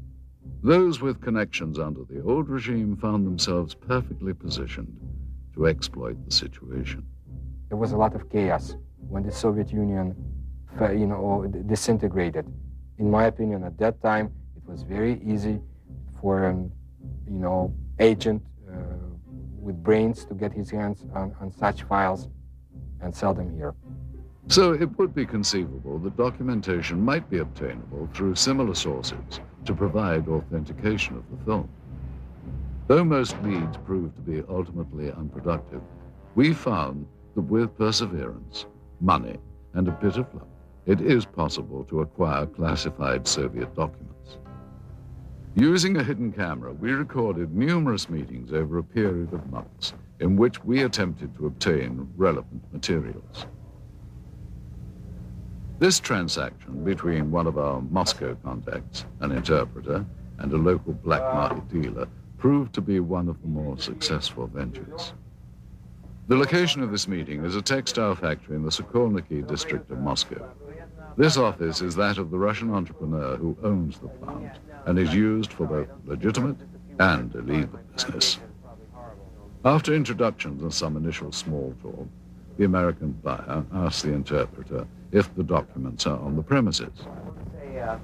Those with connections under the old regime found themselves perfectly positioned to exploit the situation. There was a lot of chaos when the Soviet Union, disintegrated. In my opinion, at that time, it was very easy for an, agent with brains to get his hands on such files and sell them here. So it would be conceivable that documentation might be obtainable through similar sources to provide authentication of the film. Though most leads proved to be ultimately unproductive, we found that with perseverance, money, and a bit of luck, it is possible to acquire classified Soviet documents. Using a hidden camera, we recorded numerous meetings over a period of months in which we attempted to obtain relevant materials. This transaction between one of our Moscow contacts, an interpreter, and a local black market dealer proved to be one of the more successful ventures. The location of this meeting is a textile factory in the Sokolniki district of Moscow. This office is that of the Russian entrepreneur who owns the plant and is used for both legitimate and illegal business. After introductions and some initial small talk, the American buyer asks the interpreter if the documents are on the premises. Are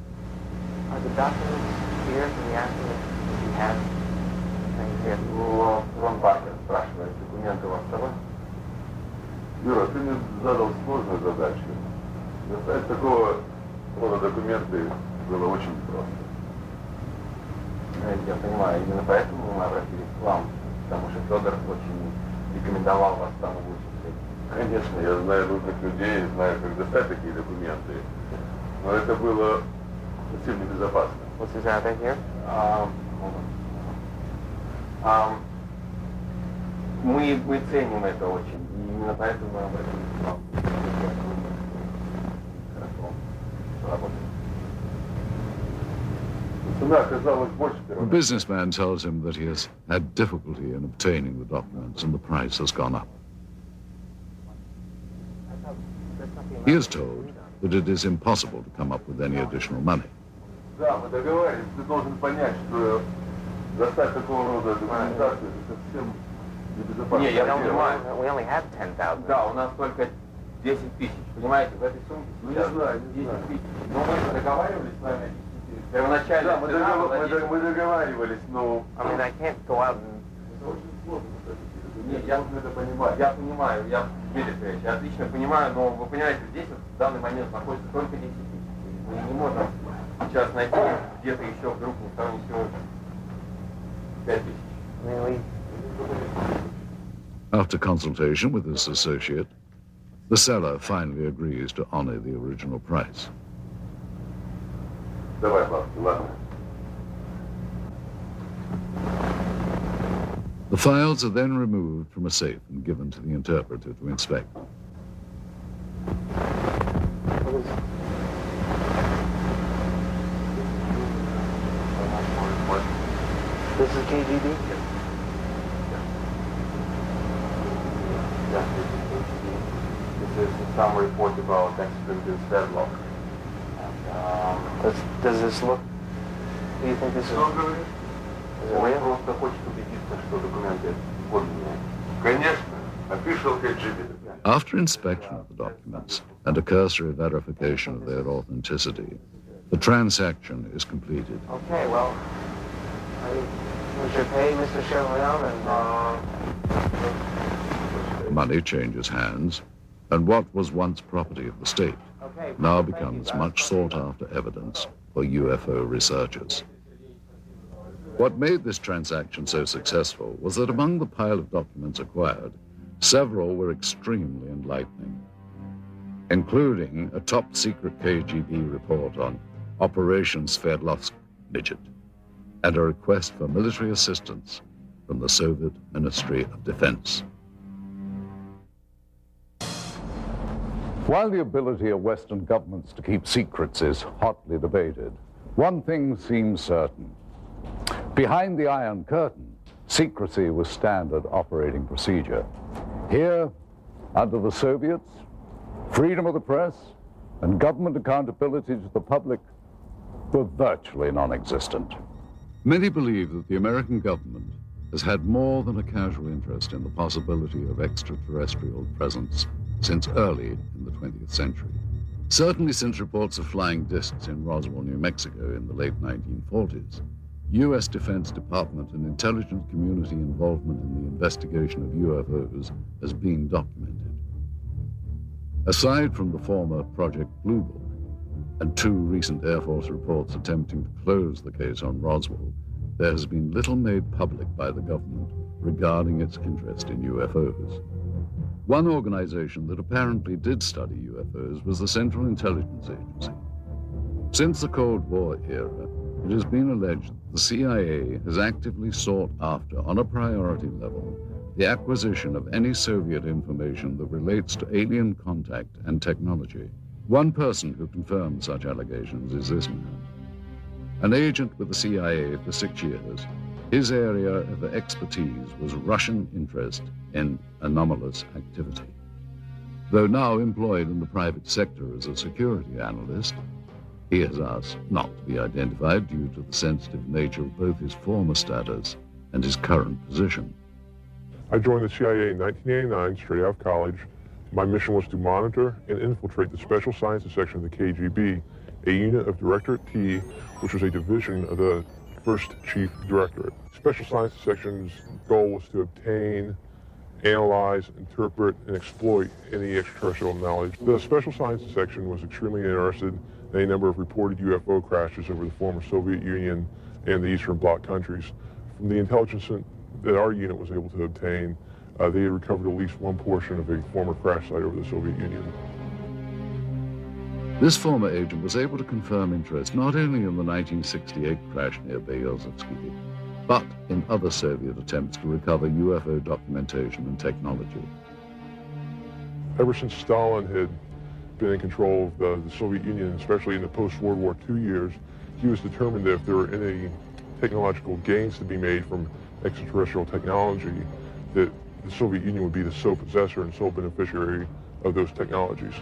the documents here from the accident that you have? Вон Барбер спрашивает, документы у вас с собой? Юра, ты мне задал сложную задачу. Достать такого рода документы было очень просто. Я понимаю, именно поэтому мы обратились к вам, потому что Федор очень рекомендовал вас там улучшить. Конечно, я знаю нужных людей, знаю, как достать такие документы, но это было совсем небезопасно. What's his address here? Мы ценим это очень, и именно поэтому мы обратились к вам. Хорошо, работаем. The businessman tells him that he has had difficulty in obtaining the documents and the price has gone up. He is told that it is impossible to come up with any additional money. Да, мы договаривались, ты должен понять, что достать такого рода документацию совсем небезопасно. Не, я понимаю, we only have 10,000. Да, у нас только 10 тысяч, понимаете, в этой сумке сейчас 10 тысяч. Но мы договаривались с вами. Первоначально, да, мы договаривались, но... I mean, I can't go out and... Это очень сложно, кстати. Нет, я это понимаю. Я понимаю, я отлично понимаю, но вы понимаете, здесь вот в данный момент находится только 10 тысяч. Мы не можем сейчас найти где-то еще вдруг никто не сегодня 5 тысяч. After consultation with his associate, the seller finally agrees to honor the original price. Давай, ладно. The files are then removed from a safe and given to the interpreter to inspect. This is KGB? Yes. Yeah, this is KGB. This is some report about accident in Sverdlov. Does this look... Do you think this is... Он просто хочет убедиться, что документы подлинные. Конечно, official KGB. After inspection of the documents, and a cursory verification of their authenticity, the transaction is completed. Okay, well, would you pay Mr. Chevalier and... Money changes hands, and what was once property of the state now becomes much sought-after evidence for UFO researchers. What made this transaction so successful was that among the pile of documents acquired, several were extremely enlightening, including a top-secret KGB report on Operation Sverdlovsk Midget and a request for military assistance from the Soviet Ministry of Defense. While the ability of Western governments to keep secrets is hotly debated, one thing seems certain. Behind the Iron Curtain, secrecy was standard operating procedure. Here, under the Soviets, freedom of the press and government accountability to the public were virtually non-existent. Many believe that the American government has had more than a casual interest in the possibility of extraterrestrial presence since early in the 20th century. Certainly since reports of flying discs in Roswell, New Mexico in the late 1940s, U.S. Defense Department and intelligence community involvement in the investigation of UFOs has been documented. Aside from the former Project Blue Book and 2 recent Air Force reports attempting to close the case on Roswell, there has been little made public by the government regarding its interest in UFOs. One organization that apparently did study UFOs was the Central Intelligence Agency. Since the Cold War era, it has been alleged that the CIA has actively sought after, on a priority level, the acquisition of any Soviet information that relates to alien contact and technology. One person who confirmed such allegations is this man. An agent with the CIA for 6 years, his area of expertise was Russian interest in anomalous activity. Though now employed in the private sector as a security analyst, he has asked not to be identified due to the sensitive nature of both his former status and his current position. I joined the CIA in 1989, straight out of college. My mission was to monitor and infiltrate the Special Sciences Section of the KGB, a unit of Directorate T, which was a division of the First Chief Directorate. Special Sciences Section's goal was to obtain, analyze, interpret, and exploit any extraterrestrial knowledge. The Special Sciences Section was extremely interested in a number of reported UFO crashes over the former Soviet Union and the Eastern Bloc countries. From the intelligence that our unit was able to obtain, they had recovered at least one portion of a former crash site over the Soviet Union. This former agent was able to confirm interest not only in the 1968 crash near Berezovsky, but in other Soviet attempts to recover UFO documentation and technology. Ever since Stalin had been in control of the Soviet Union, especially in the post-World War II years, he was determined that if there were any technological gains to be made from extraterrestrial technology, that the Soviet Union would be the sole possessor and sole beneficiary of those technologies.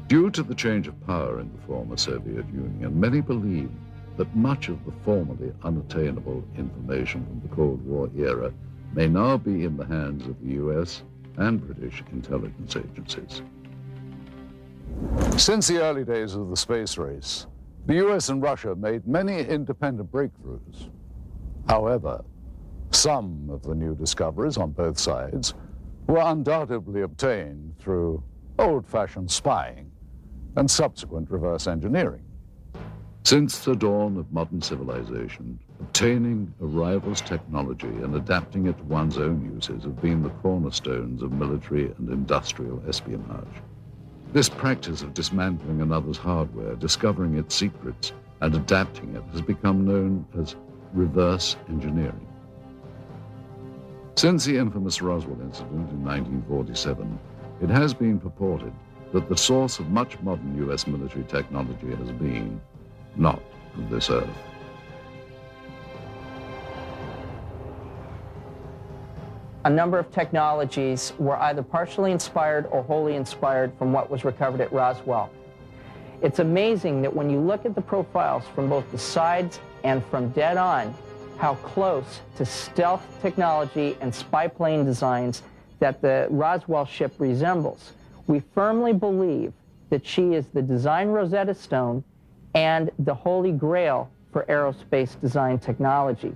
Due to the change of power in the former Soviet Union, many believe that much of the formerly unattainable information from the Cold War era may now be in the hands of the U.S. and British intelligence agencies. Since the early days of the space race, the U.S. and Russia made many independent breakthroughs. However, some of the new discoveries on both sides were undoubtedly obtained through old-fashioned spying and subsequent reverse engineering. Since the dawn of modern civilization, obtaining a rival's technology and adapting it to one's own uses have been the cornerstones of military and industrial espionage. This practice of dismantling another's hardware, discovering its secrets, and adapting it has become known as reverse engineering. Since the infamous Roswell incident in 1947, it has been purported that the source of much modern U.S. military technology has been not from this earth. A number of technologies were either partially inspired or wholly inspired from what was recovered at Roswell. It's amazing that when you look at the profiles from both the sides and from dead on, how close to stealth technology and spy plane designs that the Roswell ship resembles. We firmly believe that she is the design Rosetta Stone and the holy grail for aerospace design technology.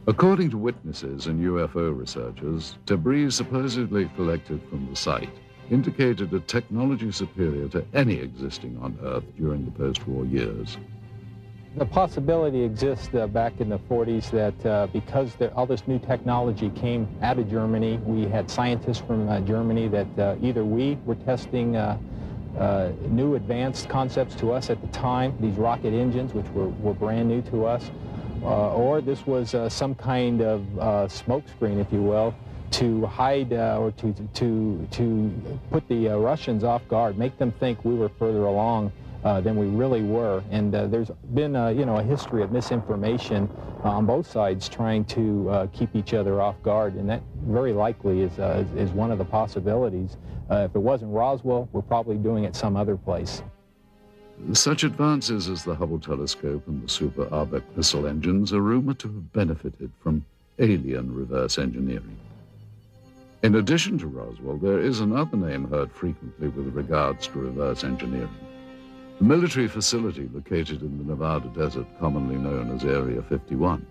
According to witnesses and UFO researchers, debris supposedly collected from the site indicated a technology superior to any existing on Earth during the post-war years. The possibility exists back in the 40s that because all this new technology came out of Germany, we had scientists from Germany that either we were testing new advanced concepts to us at the time, these rocket engines, which were brand new to us, or this was some kind of smokescreen, if you will, to hide or to put the Russians off guard, make them think we were further along than we really were. And there's been a history of misinformation on both sides trying to keep each other off guard, and that very likely is one of the possibilities. If it wasn't Roswell, we're probably doing it some other place. Such advances as the Hubble telescope and the Super Arbec missile engines are rumored to have benefited from alien reverse engineering. In addition to Roswell, there is another name heard frequently with regards to reverse engineering. A military facility located in the Nevada desert, commonly known as Area 51.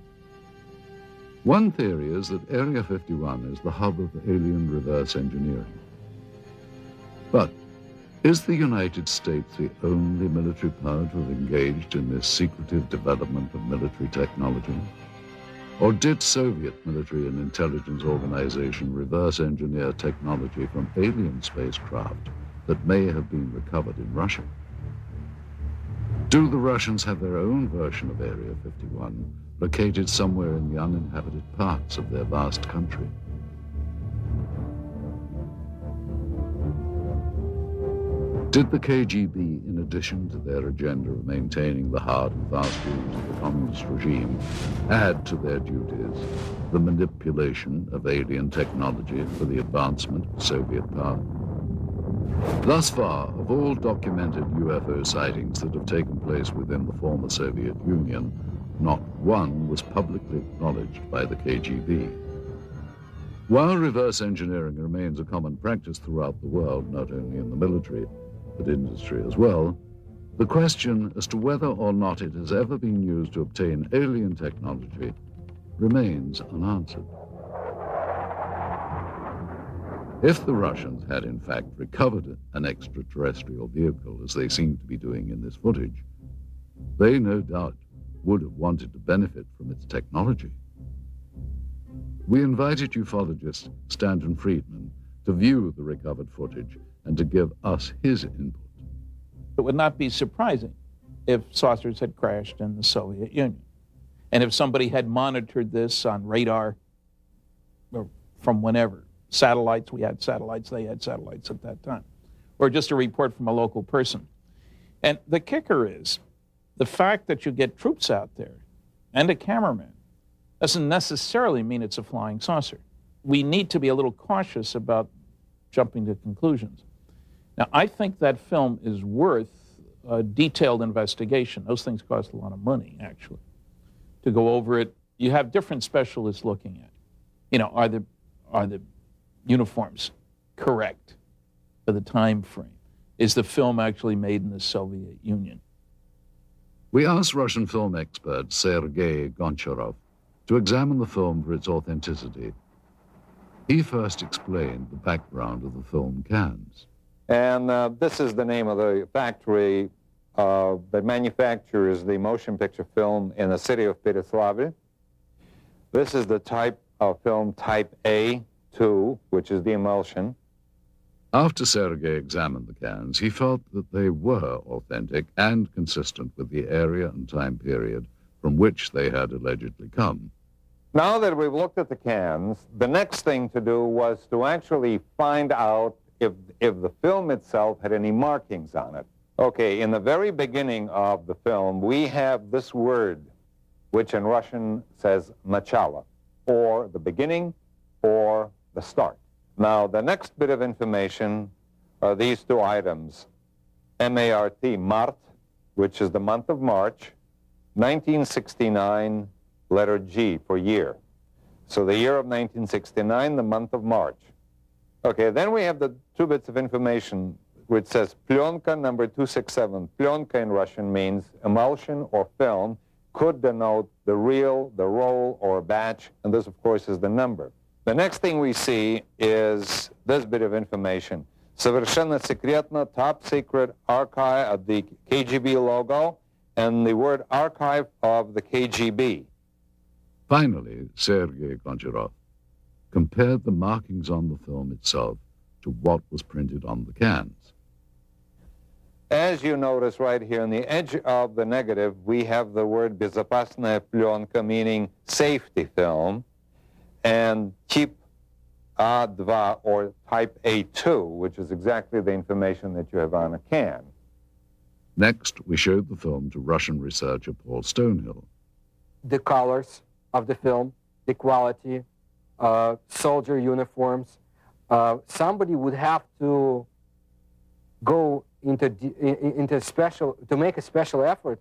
One theory is that Area 51 is the hub of alien reverse engineering. But is the United States the only military power to have engaged in this secretive development of military technology? Or did Soviet military and intelligence organization reverse engineer technology from alien spacecraft that may have been recovered in Russia? Do the Russians have their own version of Area 51, located somewhere in the uninhabited parts of their vast country? Did the KGB, in addition to their agenda of maintaining the hard and fast rules of the communist regime, add to their duties the manipulation of alien technology for the advancement of Soviet power? Thus far, of all documented UFO sightings that have taken place within the former Soviet Union, not one was publicly acknowledged by the KGB. While reverse engineering remains a common practice throughout the world, not only in the military, but industry as well, the question as to whether or not it has ever been used to obtain alien technology remains unanswered. If the Russians had in fact recovered an extraterrestrial vehicle, as they seem to be doing in this footage, they no doubt would have wanted to benefit from its technology. We invited ufologist Stanton Friedman to view the recovered footage and to give us his input. It would not be surprising if saucers had crashed in the Soviet Union. And if somebody had monitored this on radar or from whenever, satellites, we had satellites, they had satellites at that time, or just a report from a local person. And the kicker is, the fact that you get troops out there and a cameraman doesn't necessarily mean it's a flying saucer. We need to be a little cautious about jumping to conclusions. Now, I think that film is worth a detailed investigation. Those things cost a lot of money, actually, to go over it. You have different specialists looking at, you know, are the uniforms correct for the time frame? Is the film actually made in the Soviet Union? We asked Russian film expert Sergei Goncharov to examine the film for its authenticity. He first explained the background of the film cans. And this is the name of the factory that manufactures the motion picture film in the city of Pereslavl. This is the type of film type A2, which is the emulsion. After Sergei examined the cans, he felt that they were authentic and consistent with the area and time period from which they had allegedly come. Now that we've looked at the cans, the next thing to do was to actually find out if the film itself had any markings on it. Okay, in the very beginning of the film, we have this word, which in Russian says начало, or the beginning, or the start. Now, the next bit of information are these two items. M-A-R-T, Mart, which is the month of March, 1969, letter G for year. So the year of 1969, the month of March. Okay, then we have the two bits of information. which says plyonka number 267. Plyonka in Russian means emulsion or film, could denote the reel, the roll, or a batch, and this, of course, is the number. The next thing we see is this bit of information. Совершенно секретно, top secret archive of the KGB logo and the word archive of the KGB. Finally, Sergei Goncharov compared the markings on the film itself to what was printed on the cans. As you notice right here on the edge of the negative, we have the word безопасная пленка, meaning safety film, and type A2 or type A2, which is exactly the information that you have on a can. Next, we showed the film to Russian researcher Paul Stonehill. The colors of the film, the quality, soldier uniforms. Somebody would have to go to make a special effort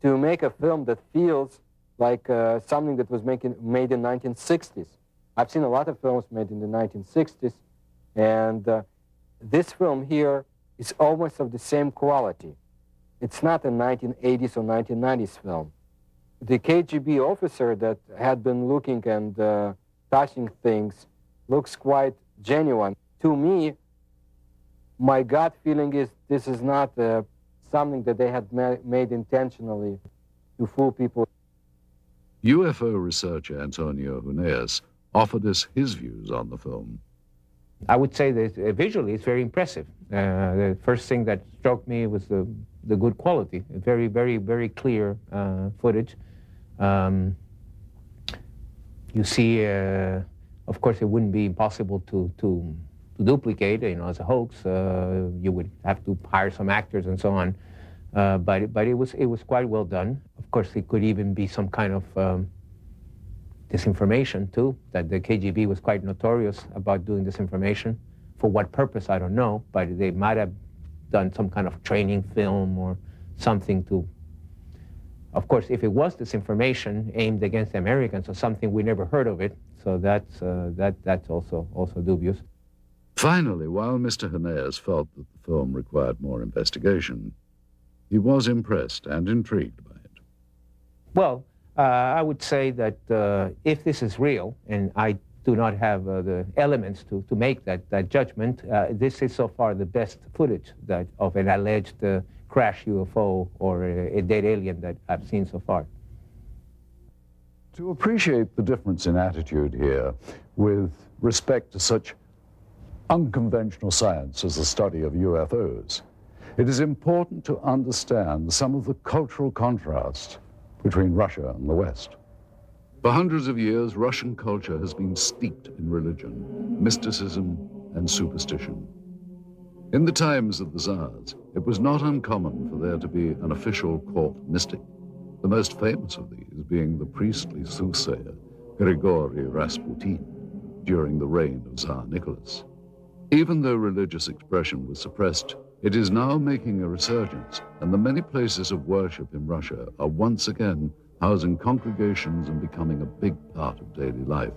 to make a film that feels like something that was made in 1960s. I've seen a lot of films made in the 1960s, and this film here is almost of the same quality. It's not a 1980s or 1990s film. The KGB officer that had been looking and touching things looks quite genuine. To me, my gut feeling is this is not something that they had made intentionally to fool people. UFO researcher Antonio Huneeus offered us his views on the film. I would say that visually it's very impressive. The first thing that struck me was the good quality, very, very, very clear footage. You see, of course, it wouldn't be impossible to duplicate, as a hoax. You would have to hire some actors and so on. But it was quite well done. Of course, it could even be some kind of disinformation too, that the KGB was quite notorious about doing disinformation. For what purpose, I don't know, but they might have done some kind of training film or something to, of course, if it was disinformation aimed against the Americans or something, we never heard of it, so that's also dubious. Finally, while Mr. Huneeus felt that the film required more investigation, he was impressed and intrigued by it. Well, I would say that if this is real, and I do not have the elements to make that judgment, this is so far the best footage of an alleged crash UFO or a dead alien that I've seen so far. To appreciate the difference in attitude here with respect to such unconventional science as the study of UFOs, it is important to understand some of the cultural contrasts between Russia and the West. For hundreds of years, Russian culture has been steeped in religion, mysticism, and superstition. In the times of the Tsars, it was not uncommon for there to be an official court mystic, the most famous of these being the priestly soothsayer Grigory Rasputin during the reign of Tsar Nicholas. Even though religious expression was suppressed, it is now making a resurgence, and the many places of worship in Russia are once again housing congregations and becoming a big part of daily life.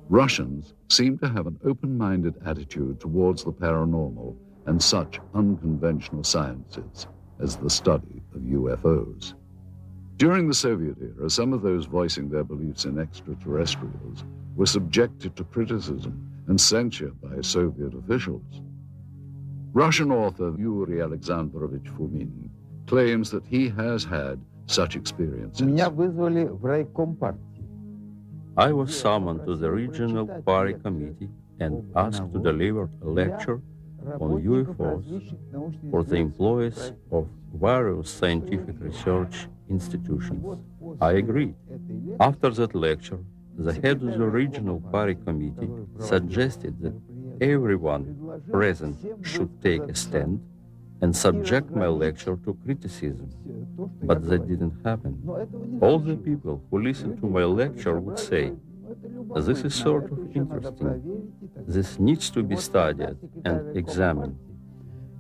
Russians seem to have an open-minded attitude towards the paranormal and such unconventional sciences as the study of UFOs. During the Soviet era, some of those voicing their beliefs in extraterrestrials were subjected to criticism and censure by Soviet officials. Russian author Yuri Alexandrovich Fomin claims that he has had such experiences. I was summoned to the regional party committee and asked to deliver a lecture on UFOs for the employees of various scientific research institutions. I agreed. After that lecture, the head of the regional party committee suggested that everyone present should take a stand and subject my lecture to criticism. But that didn't happen. All the people who listened to my lecture would say, "This is sort of interesting. This needs to be studied and examined."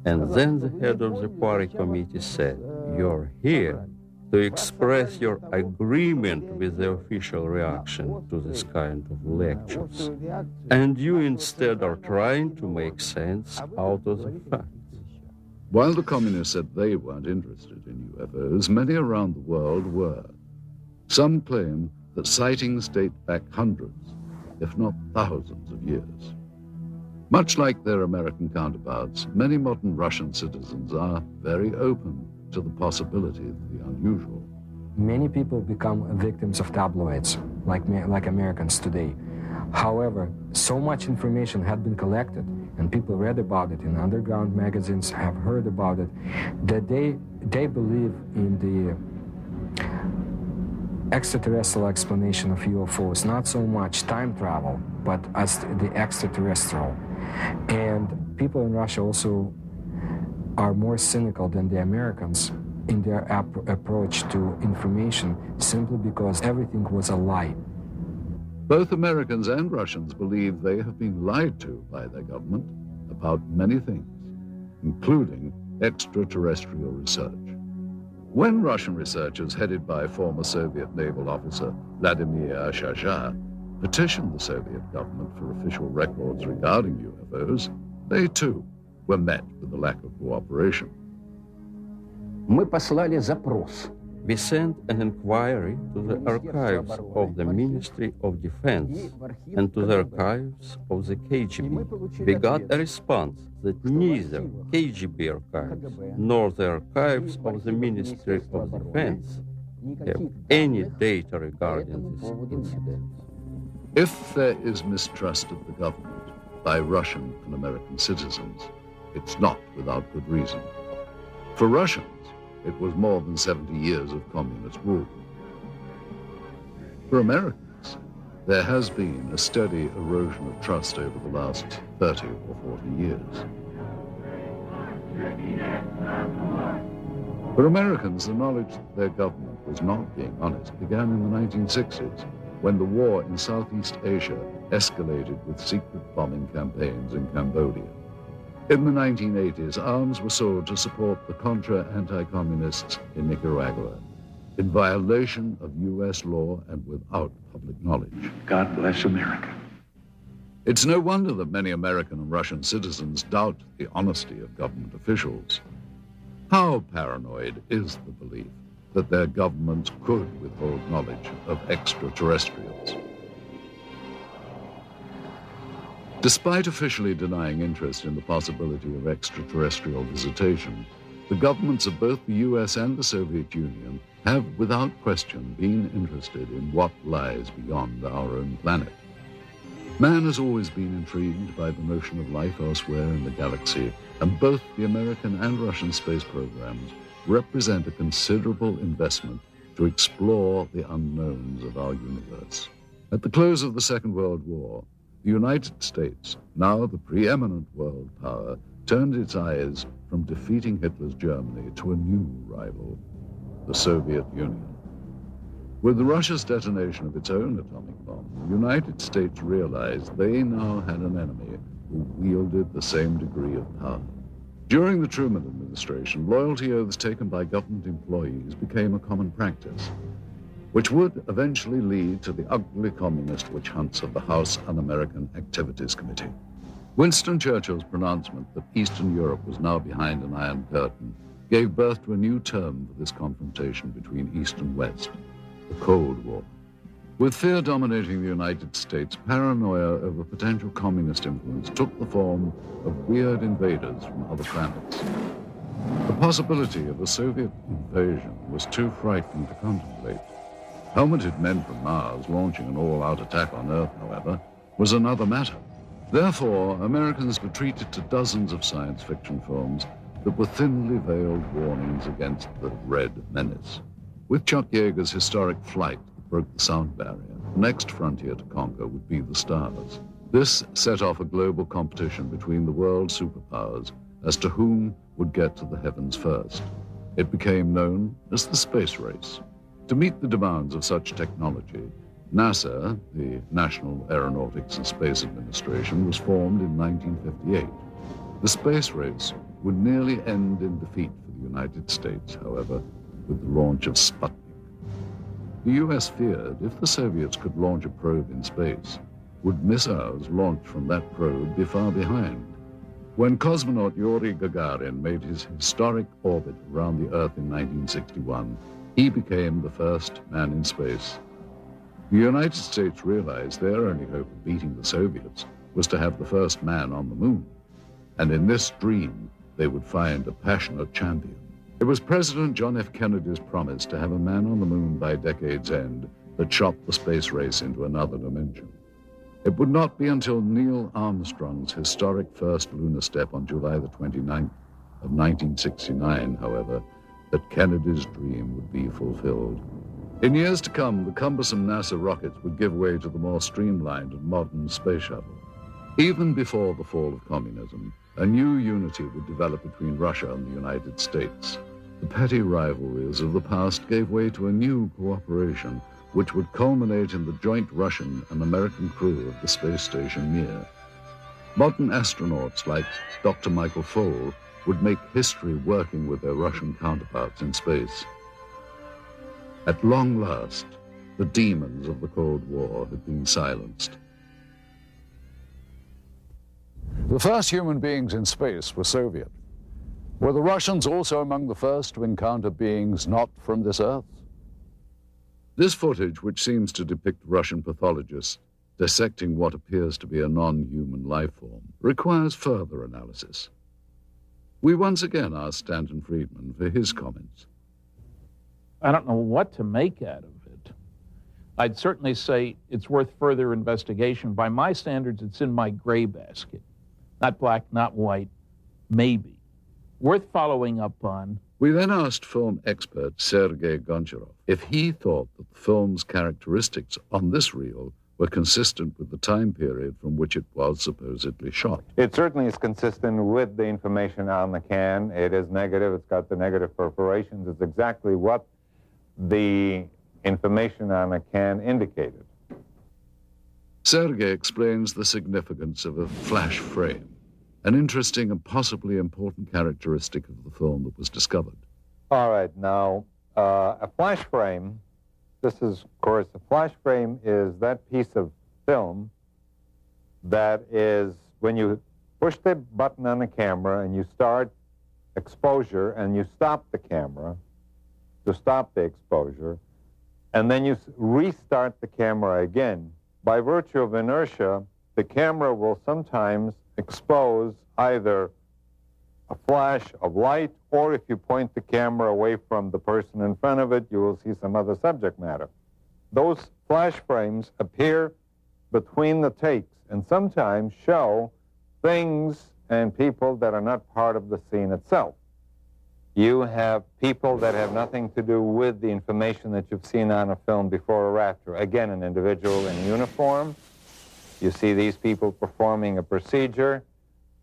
And then the head of the party committee said, "You're here to express your agreement with the official reaction to this kind of lectures. And you instead are trying to make sense out of the facts." While the communists said they weren't interested in UFOs, many around the world were. Some claim that sightings date back hundreds, if not thousands of years. Much like their American counterparts, many modern Russian citizens are very open to the possibility of the unusual. Many people become victims of tabloids, like Americans today. However, so much information had been collected, and people read about it in underground magazines, have heard about it, that they believe in the extraterrestrial explanation of UFOs, not so much time travel, but as the extraterrestrial. And people in Russia also are more cynical than the Americans in their approach to information, simply because everything was a lie. Both Americans and Russians believe they have been lied to by their government about many things, including extraterrestrial research. When Russian researchers, headed by former Soviet naval officer Vladimir Ashasha, petitioned the Soviet government for official records regarding UFOs, they too were met with a lack of cooperation. We sent an inquiry to the archives of the Ministry of Defense and to the archives of the KGB. We got a response that neither KGB archives nor the archives of the Ministry of Defense have any data regarding this incident. If there is mistrust of the government by Russian and American citizens, it's not without good reason. For Russians, it was more than 70 years of communist rule. For Americans, there has been a steady erosion of trust over the last 30 or 40 years. For Americans, the knowledge that their government was not being honest began in the 1960s, when the war in Southeast Asia escalated with secret bombing campaigns in Cambodia. In the 1980s, arms were sold to support the Contra anti-communists in Nicaragua, in violation of U.S. law and without public knowledge. God bless America. It's no wonder that many American and Russian citizens doubt the honesty of government officials. How paranoid is the belief that their governments could withhold knowledge of extraterrestrials? Despite officially denying interest in the possibility of extraterrestrial visitation, the governments of both the US and the Soviet Union have, without question, been interested in what lies beyond our own planet. Man has always been intrigued by the notion of life elsewhere in the galaxy, and both the American and Russian space programs represent a considerable investment to explore the unknowns of our universe. At the close of the Second World War, the United States, now the preeminent world power, turned its eyes from defeating Hitler's Germany to a new rival, the Soviet Union. With Russia's detonation of its own atomic bomb, the United States realized they now had an enemy who wielded the same degree of power. During the Truman administration, loyalty oaths taken by government employees became a common practice, which would eventually lead to the ugly communist witch hunts of the House Un-American Activities Committee. Winston Churchill's pronouncement that Eastern Europe was now behind an Iron Curtain gave birth to a new term for this confrontation between East and West, the Cold War. With fear dominating the United States, paranoia over potential communist influence took the form of weird invaders from other planets. The possibility of a Soviet invasion was too frightening to contemplate. Helmeted men from Mars launching an all-out attack on Earth, however, was another matter. Therefore, Americans retreated to dozens of science fiction films that were thinly veiled warnings against the Red Menace. With Chuck Yeager's historic Flight that broke the sound barrier, the next frontier to conquer would be the stars. This set off a global competition between the world superpowers as to whom would get to the heavens first. It became known as the space race. To meet the demands of such technology, NASA, the National Aeronautics and Space Administration, was formed in 1958. The space race would nearly end in defeat for the United States, however, with the launch of Sputnik. The U.S. feared if the Soviets could launch a probe in space, would missiles launched from that probe be far behind? When cosmonaut Yuri Gagarin made his historic orbit around the Earth in 1961, he became the first man in space. The United States realized their only hope of beating the Soviets was to have the first man on the moon. And in this dream, they would find a passionate champion. It was President John F. Kennedy's promise to have a man on the moon by decade's end that shot the space race into another dimension. It would not be until Neil Armstrong's historic first lunar step on July the 29th of 1969, however, that Kennedy's dream would be fulfilled. In years to come, the cumbersome NASA rockets would give way to the more streamlined and modern space shuttle. Even before the fall of communism, a new unity would develop between Russia and the United States. The petty rivalries of the past gave way to a new cooperation, which would culminate in the joint Russian and American crew of the space station Mir. Modern astronauts like Dr. Michael Foale would make history working with their Russian counterparts in space. At long last, the demons of the Cold War had been silenced. The first human beings in space were Soviet. Were the Russians also among the first to encounter beings not from this Earth? This footage, which seems to depict Russian pathologists dissecting what appears to be a non-human life form, requires further analysis. We once again asked Stanton Friedman for his comments. I don't know what to make out of it. I'd certainly say it's worth further investigation. By my standards, it's in my gray basket. Not black, not white, maybe. Worth following up on. We then asked film expert Sergei Goncharov if he thought that the film's characteristics on this reel were consistent with the time period from which it was supposedly shot. It certainly is consistent with the information on the can. It is negative. It's got the negative perforations. It's exactly what the information on the can indicated. Sergei explains the significance of a flash frame, an interesting and possibly important characteristic of the film that was discovered. All right, now, a flash frame, this is, of course, a flash frame is that piece of film that is, when you push the button on the camera and you start exposure and you stop the camera to stop the exposure, and then you restart the camera again. By virtue of inertia, the camera will sometimes expose either a flash of light, or if you point the camera away from the person in front of it, you will see some other subject matter. Those flash frames appear between the takes and sometimes show things and people that are not part of the scene itself. You have people that have nothing to do with the information that you've seen on a film before or after. Again, an individual in uniform. You see these people performing a procedure.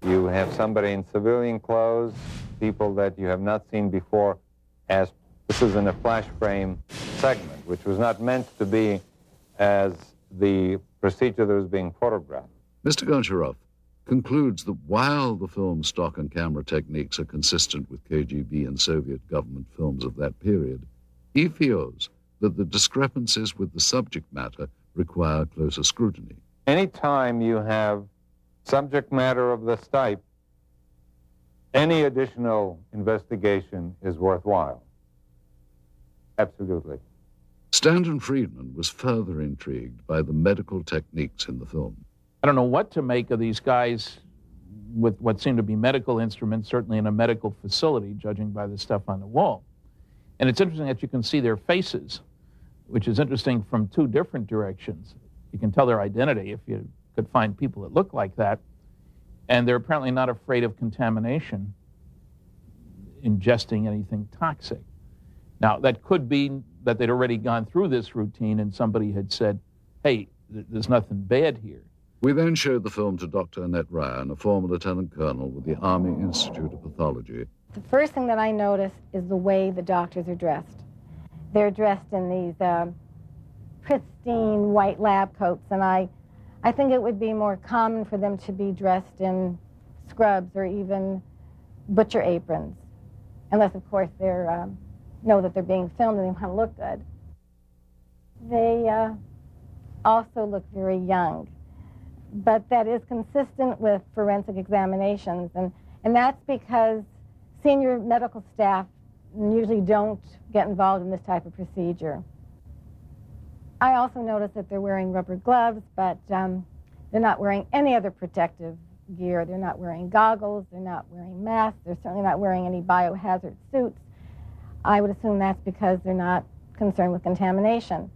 You have somebody in civilian clothes, people that you have not seen before, as this is in a flash frame segment, which was not meant to be as the procedure that was being photographed. Mr. Goncharov concludes that while the film's stock and camera techniques are consistent with KGB and Soviet government films of that period, he feels that the discrepancies with the subject matter require closer scrutiny. Anytime you have subject matter of this type, any additional investigation is worthwhile. Absolutely. Stanton Friedman was further intrigued by the medical techniques in the film. I don't know what to make of these guys with what seem to be medical instruments, certainly in a medical facility, judging by the stuff on the wall. And it's interesting that you can see their faces, which is interesting from two different directions. You can tell their identity if you could find people that look like that. And they're apparently not afraid of contamination, ingesting anything toxic. Now, that could be that they'd already gone through this routine and somebody had said, hey, there's nothing bad here. We then showed the film to Dr. Annette Ryan, a former lieutenant colonel with the Army Institute of Pathology. The first thing that I noticed is the way the doctors are dressed. They're dressed in these pristine white lab coats, and I think it would be more common for them to be dressed in scrubs or even butcher aprons, unless, of course, they know that they're being filmed and they want to look good. They also look very young. but that is consistent with forensic examinations, and that's because senior medical staff usually don't get involved in this type of procedure. I also noticed that they're wearing rubber gloves, but they're not wearing any other protective gear. They're not wearing goggles, they're not wearing masks, they're certainly not wearing any biohazard suits. I would assume that's because they're not concerned with contamination.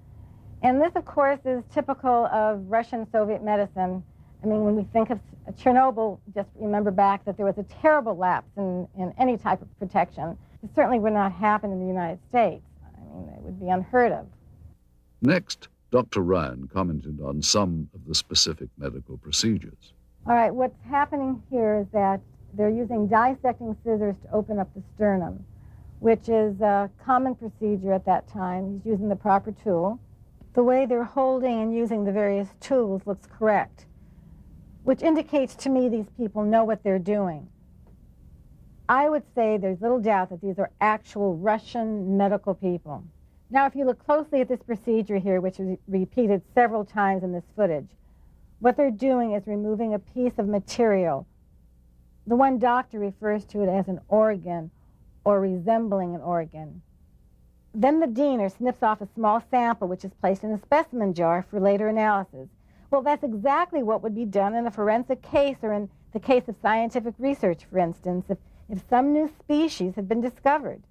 And this, of course, is typical of Russian-Soviet medicine. I mean, when we think of Chernobyl, just remember back that there was a terrible lapse in any type of protection. It certainly would not happen in the United States. I mean, it would be unheard of. Next, Dr. Ryan commented on some of the specific medical procedures. All right, what's happening here is that they're using dissecting scissors to open up the sternum, which is a common procedure at that time. He's using the proper tool. The way they're holding and using the various tools looks correct, which indicates to me these people know what they're doing. I would say there's little doubt that these are actual Russian medical people. Now, if you look closely at this procedure here, which is repeated several times in this footage, what they're doing is removing a piece of material. The one doctor refers to it as an organ or resembling an organ. Then the diener snips off a small sample which is placed in a specimen jar for later analysis. Well, that's exactly what would be done in a forensic case or in the case of scientific research, for instance. If some new species had been discovered,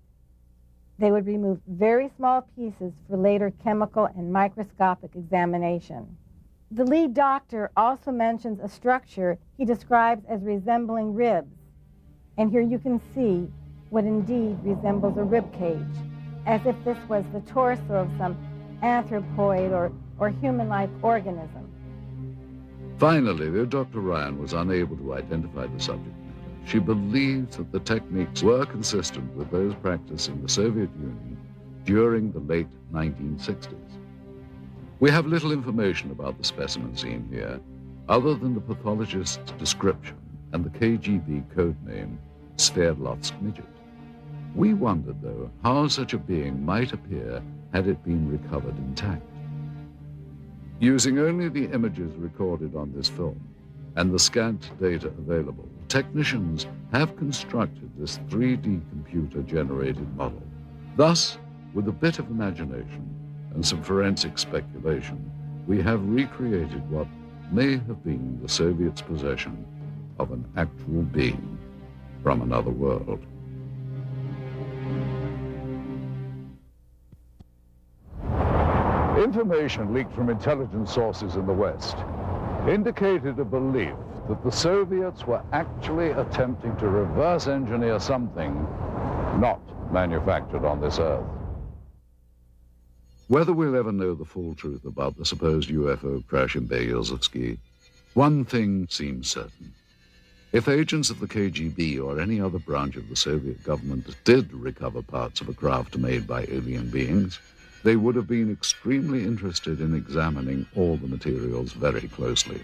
they would remove very small pieces for later chemical and microscopic examination. The lead doctor also mentions a structure he describes as resembling ribs. And here you can see what indeed resembles a rib cage, as if this was the torso of some anthropoid or human-like organism. Finally, though Dr. Ryan was unable to identify the subject matter, she believes that the techniques were consistent with those practiced in the Soviet Union during the late 1960s. We have little information about the specimen seen here, other than the pathologist's description and the KGB code name, Sverdlovsk midget. We wondered, though, how such a being might appear had it been recovered intact. Using only the images recorded on this film and the scant data available, technicians have constructed this 3D computer-generated model. Thus, with a bit of imagination and some forensic speculation, we have recreated what may have been the Soviets' possession of an actual being from another world. Information leaked from intelligence sources in the West indicated a belief that the Soviets were actually attempting to reverse engineer something not manufactured on this Earth. Whether we'll ever know the full truth about the supposed UFO crash in Berezovsky, one thing seems certain. If agents of the KGB or any other branch of the Soviet government did recover parts of a craft made by alien beings, they would have been extremely interested in examining all the materials very closely.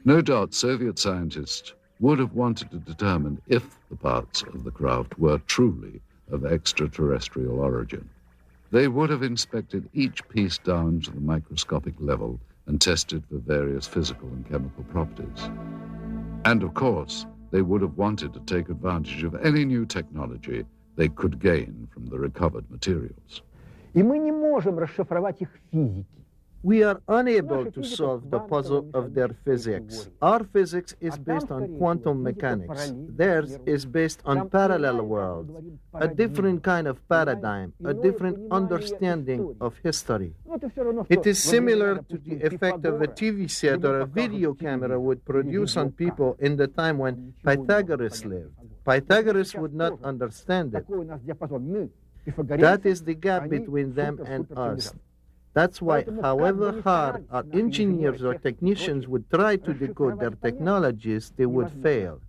No doubt Soviet scientists would have wanted to determine if the parts of the craft were truly of extraterrestrial origin. They would have inspected each piece down to the microscopic level and tested for various physical and chemical properties. And of course, they would have wanted to take advantage of any new technology they could gain from the recovered materials. We are unable to solve the puzzle of their physics. Our physics is based on quantum mechanics. Theirs is based on parallel worlds, a different kind of paradigm, a different understanding of history. It is similar to the effect of a TV set or a video camera would produce on people in the time when Pythagoras lived. Pythagoras would not understand it. That is the gap between them and us. That's why, however hard our engineers or technicians would try to decode their technologies, they would fail.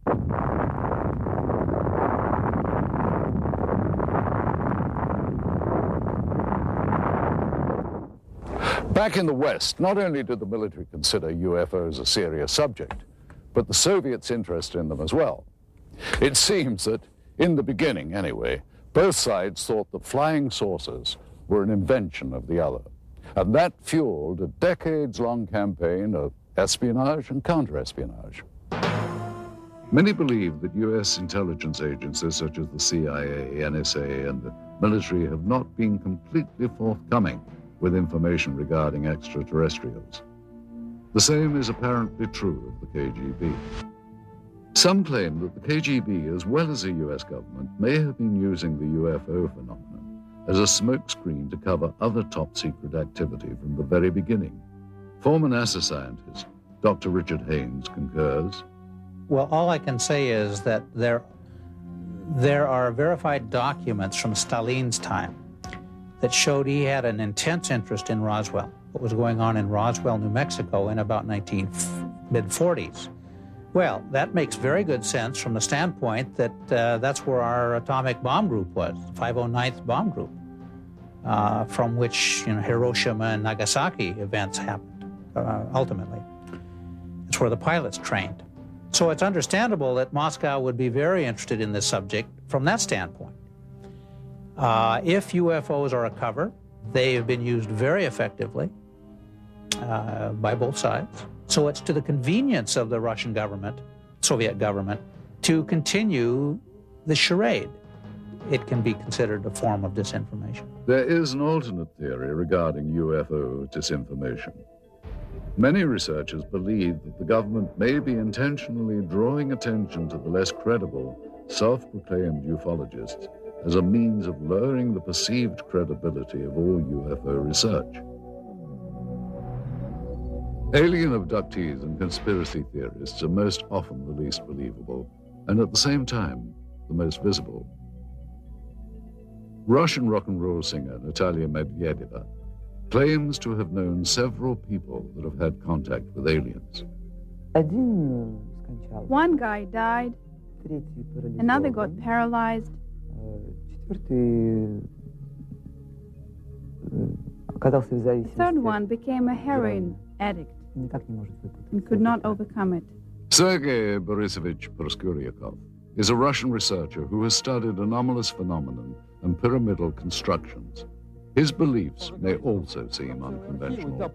Back in the West, not only did the military consider UFOs a serious subject, but the Soviets' interest in them as well. It seems that, in the beginning anyway, both sides thought that flying saucers were an invention of the other. And that fueled a decades-long campaign of espionage and counterespionage. Many believe that U.S. intelligence agencies such as the CIA, NSA, and the military have not been completely forthcoming with information regarding extraterrestrials. The same is apparently true of the KGB. Some claim that the KGB, as well as the U.S. government, may have been using the UFO phenomenon as a smokescreen to cover other top-secret activity from the very beginning. Former NASA scientist Dr. Richard Haynes concurs. Well, all I can say is that there are verified documents from Stalin's time that showed he had an intense interest in Roswell, what was going on in Roswell, New Mexico in about mid-40s. Well, that makes very good sense from the standpoint that that's where our atomic bomb group was, the 509th Bomb Group, from which Hiroshima and Nagasaki events happened, ultimately. It's where the pilots trained. So it's understandable that Moscow would be very interested in this subject from that standpoint. If UFOs are a cover, they have been used very effectively by both sides. So it's to the convenience of the Russian government, Soviet government, to continue the charade. It can be considered a form of disinformation. There is an alternate theory regarding UFO disinformation. Many researchers believe that the government may be intentionally drawing attention to the less credible, self-proclaimed ufologists as a means of lowering the perceived credibility of all UFO research. Alien abductees and conspiracy theorists are most often the least believable, and at the same time, the most visible. Russian rock and roll singer Natalia Medvedeva claims to have known several people that have had contact with aliens. One guy died, another got paralyzed, the third one became a heroin addict and could not overcome it. Sergei Borisovich Proskuryakov is a Russian researcher who has studied anomalous phenomenon and pyramidal constructions. His beliefs may also seem unconventional.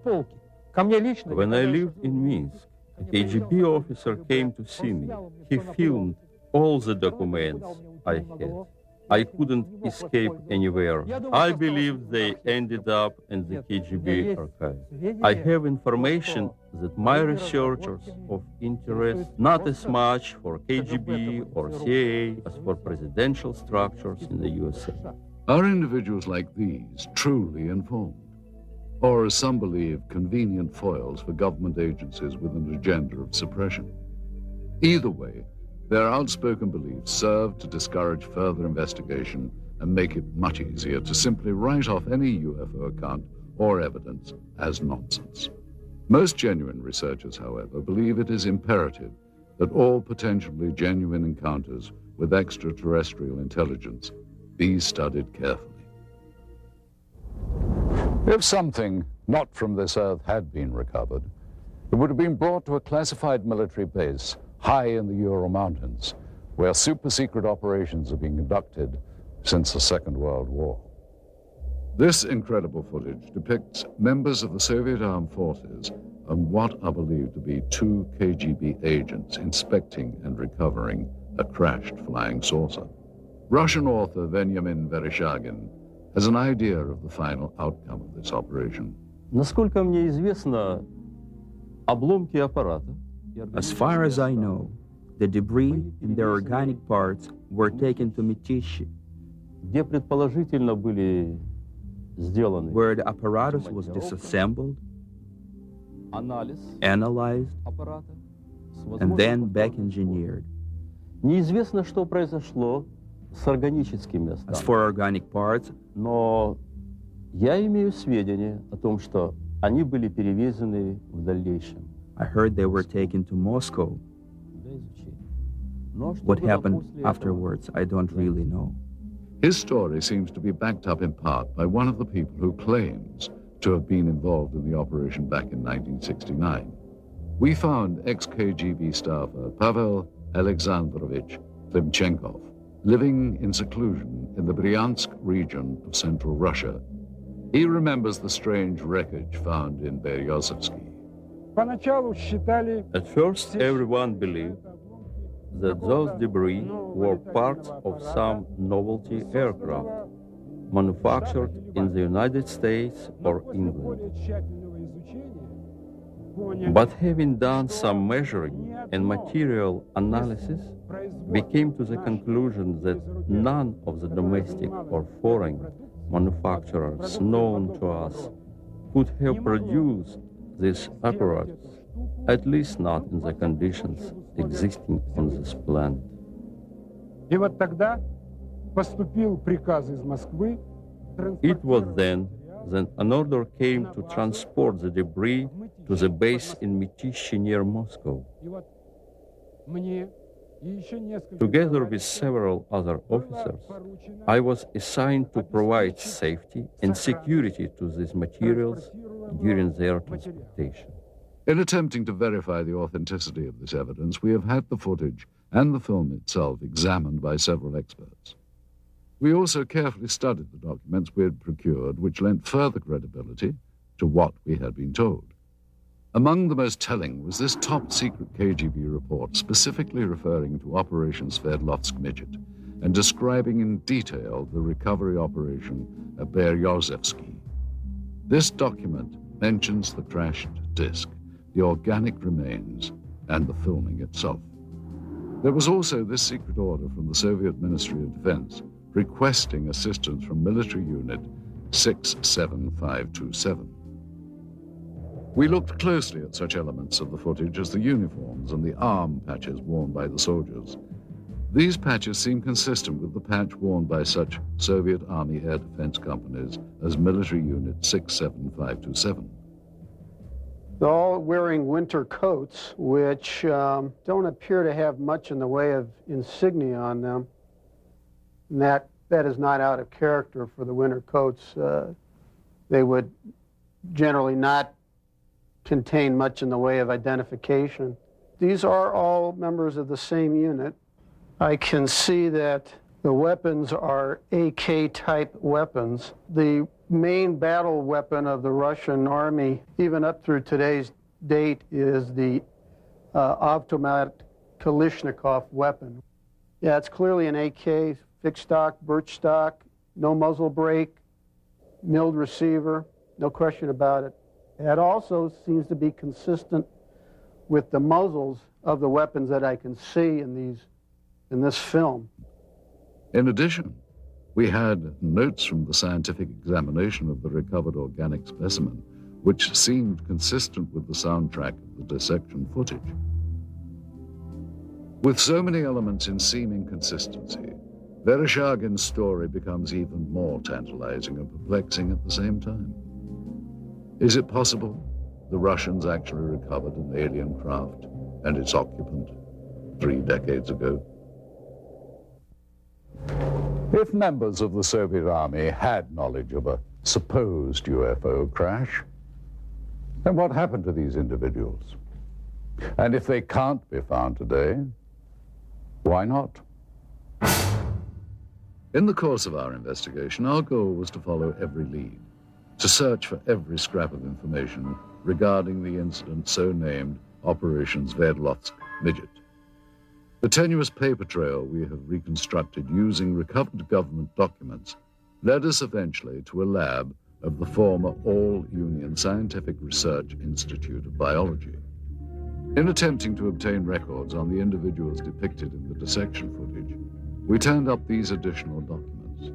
When I lived in Minsk, a KGB officer came to see me. He filmed all the documents I had. I couldn't escape anywhere. I believe they ended up in the KGB archive. I have information that my researchers of interest not as much for KGB or CIA as for presidential structures in the USA. Are individuals like these truly informed? Or, as some believe, convenient foils for government agencies with an agenda of suppression? Either way, their outspoken beliefs serve to discourage further investigation and make it much easier to simply write off any UFO account or evidence as nonsense. Most genuine researchers, however, believe it is imperative that all potentially genuine encounters with extraterrestrial intelligence be studied carefully. If something not from this earth had been recovered, it would have been brought to a classified military base high in the Ural Mountains, where super-secret operations have been conducted since the Second World War. This incredible footage depicts members of the Soviet armed forces and what are believed to be 2 KGB agents inspecting and recovering a crashed flying saucer. Russian author Veniamin Vereshchagin has an idea of the final outcome of this operation. Насколько мне известно, обломки аппарата. As far as I know, the debris and their organic parts were taken to Mytishi, где предположительно были сделаны, where the apparatus was disassembled, analyzed, and then back-engineered. Неизвестно, что произошло с органическими остатками. As for organic parts, но я имею сведения о том, что они были перевезены в дальнейшем. I heard they were taken to Moscow. What happened afterwards, I don't really know. His story seems to be backed up in part by one of the people who claims to have been involved in the operation back in 1969. We found ex-KGB staffer Pavel Alexandrovich Klimchenkov living in seclusion in the Bryansk region of central Russia. He remembers the strange wreckage found in Beryozovsky. At first, everyone believed that those debris were parts of some novelty aircraft manufactured in the United States or England. But having done some measuring and material analysis, we came to the conclusion that none of the domestic or foreign manufacturers known to us could have produced these apparatus, at least not in the conditions existing on this planet. It was then that an order came to transport the debris to the base in Mytishi near Moscow. Together with several other officers, I was assigned to provide safety and security to these materials during their transportation. In attempting to verify the authenticity of this evidence, we have had the footage and the film itself examined by several experts. We also carefully studied the documents we had procured, which lent further credibility to what we had been told. Among the most telling was this top-secret KGB report specifically referring to Operation Sverdlovsk Midget and describing in detail the recovery operation at Beryozevsky. This document mentions the crashed disc, the organic remains, and the filming itself. There was also this secret order from the Soviet Ministry of Defense requesting assistance from military unit 67527. We looked closely at such elements of the footage as the uniforms and the arm patches worn by the soldiers. These patches seem consistent with the patch worn by such Soviet Army air defense companies as military unit 67527. They're all wearing winter coats, which don't appear to have much in the way of insignia on them. And that is not out of character for the winter coats. They would generally not contain much in the way of identification. These are all members of the same unit. I can see that the weapons are AK-type weapons. The main battle weapon of the Russian army, even up through today's date, is the automatic Kalashnikov weapon. Yeah, it's clearly an AK, fixed stock, birch stock, no muzzle brake, milled receiver, no question about it. That also seems to be consistent with the muzzles of the weapons that I can see in this film. In addition, we had notes from the scientific examination of the recovered organic specimen, which seemed consistent with the soundtrack of the dissection footage. With so many elements in seeming consistency, Vereshchagin's story becomes even more tantalizing and perplexing at the same time. Is it possible the Russians actually recovered an alien craft and its occupant 3 decades ago? If members of the Soviet Army had knowledge of a supposed UFO crash, then what happened to these individuals? And if they can't be found today, why not? In the course of our investigation, our goal was to follow every lead, to search for every scrap of information regarding the incident so named Operation Sverdlovsk Midget. The tenuous paper trail we have reconstructed using recovered government documents led us eventually to a lab of the former All-Union Scientific Research Institute of Biology. In attempting to obtain records on the individuals depicted in the dissection footage, we turned up these additional documents.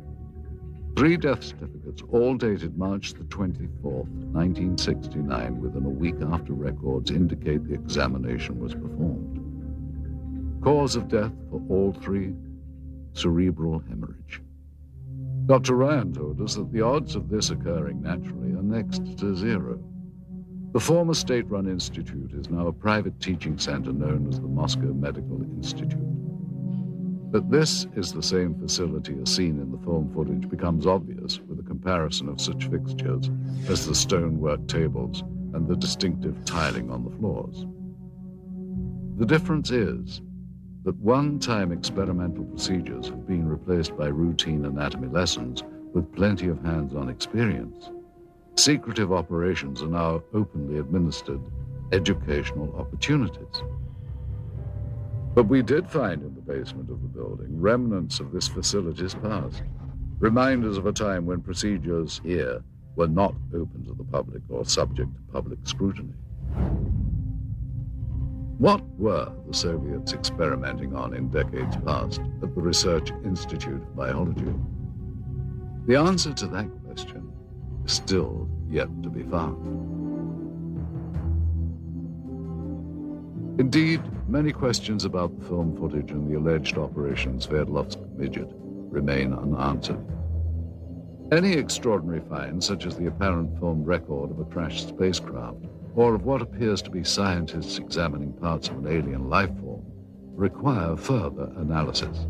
3 death certificates, all dated March the 24th, 1969, within a week after records indicate the examination was performed. Cause of death for all 3, cerebral hemorrhage. Dr. Ryan told us that the odds of this occurring naturally are next to 0. The former state-run institute is now a private teaching center known as the Moscow Medical Institute. That this is the same facility as seen in the film footage becomes obvious with a comparison of such fixtures as the stonework tables and the distinctive tiling on the floors. The difference is that one-time experimental procedures have been replaced by routine anatomy lessons with plenty of hands-on experience. Secretive operations are now openly administered educational opportunities. But we did find in the basement of the building remnants of this facility's past, reminders of a time when procedures here were not open to the public or subject to public scrutiny. What were the Soviets experimenting on in decades past at the Research Institute of Biology? The answer to that question is still yet to be found. Indeed, many questions about the film footage and the alleged Operation Sverdlovsk Midget remain unanswered. Any extraordinary find, such as the apparent filmed record of a crashed spacecraft, or of what appears to be scientists examining parts of an alien life form, require further analysis.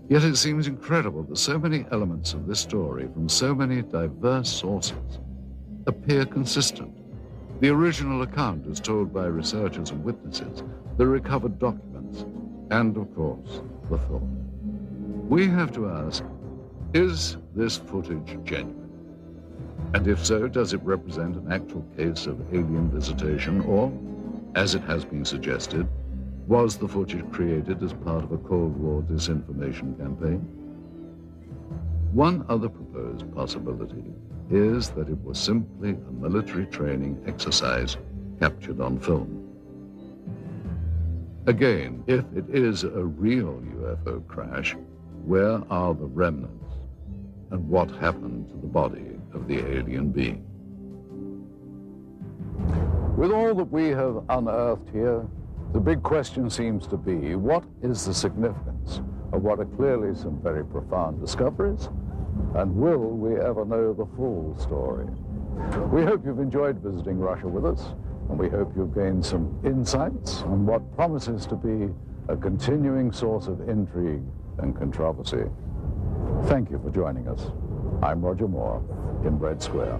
Yet it seems incredible that so many elements of this story from so many diverse sources appear consistent. The original account as told by researchers and witnesses, the recovered documents, and of course, the film. We have to ask, is this footage genuine? And if so, does it represent an actual case of alien visitation, or, as it has been suggested, was the footage created as part of a Cold War disinformation campaign? One other proposed possibility is that it was simply a military training exercise captured on film. Again, if it is a real UFO crash, where are the remnants? And what happened to the body of the alien being? With all that we have unearthed here, the big question seems to be, what is the significance of what are clearly some very profound discoveries? And will we ever know the full story? We hope you've enjoyed visiting Russia with us, and we hope you've gained some insights on what promises to be a continuing source of intrigue and controversy. Thank you for joining us. I'm Roger Moore in Red Square.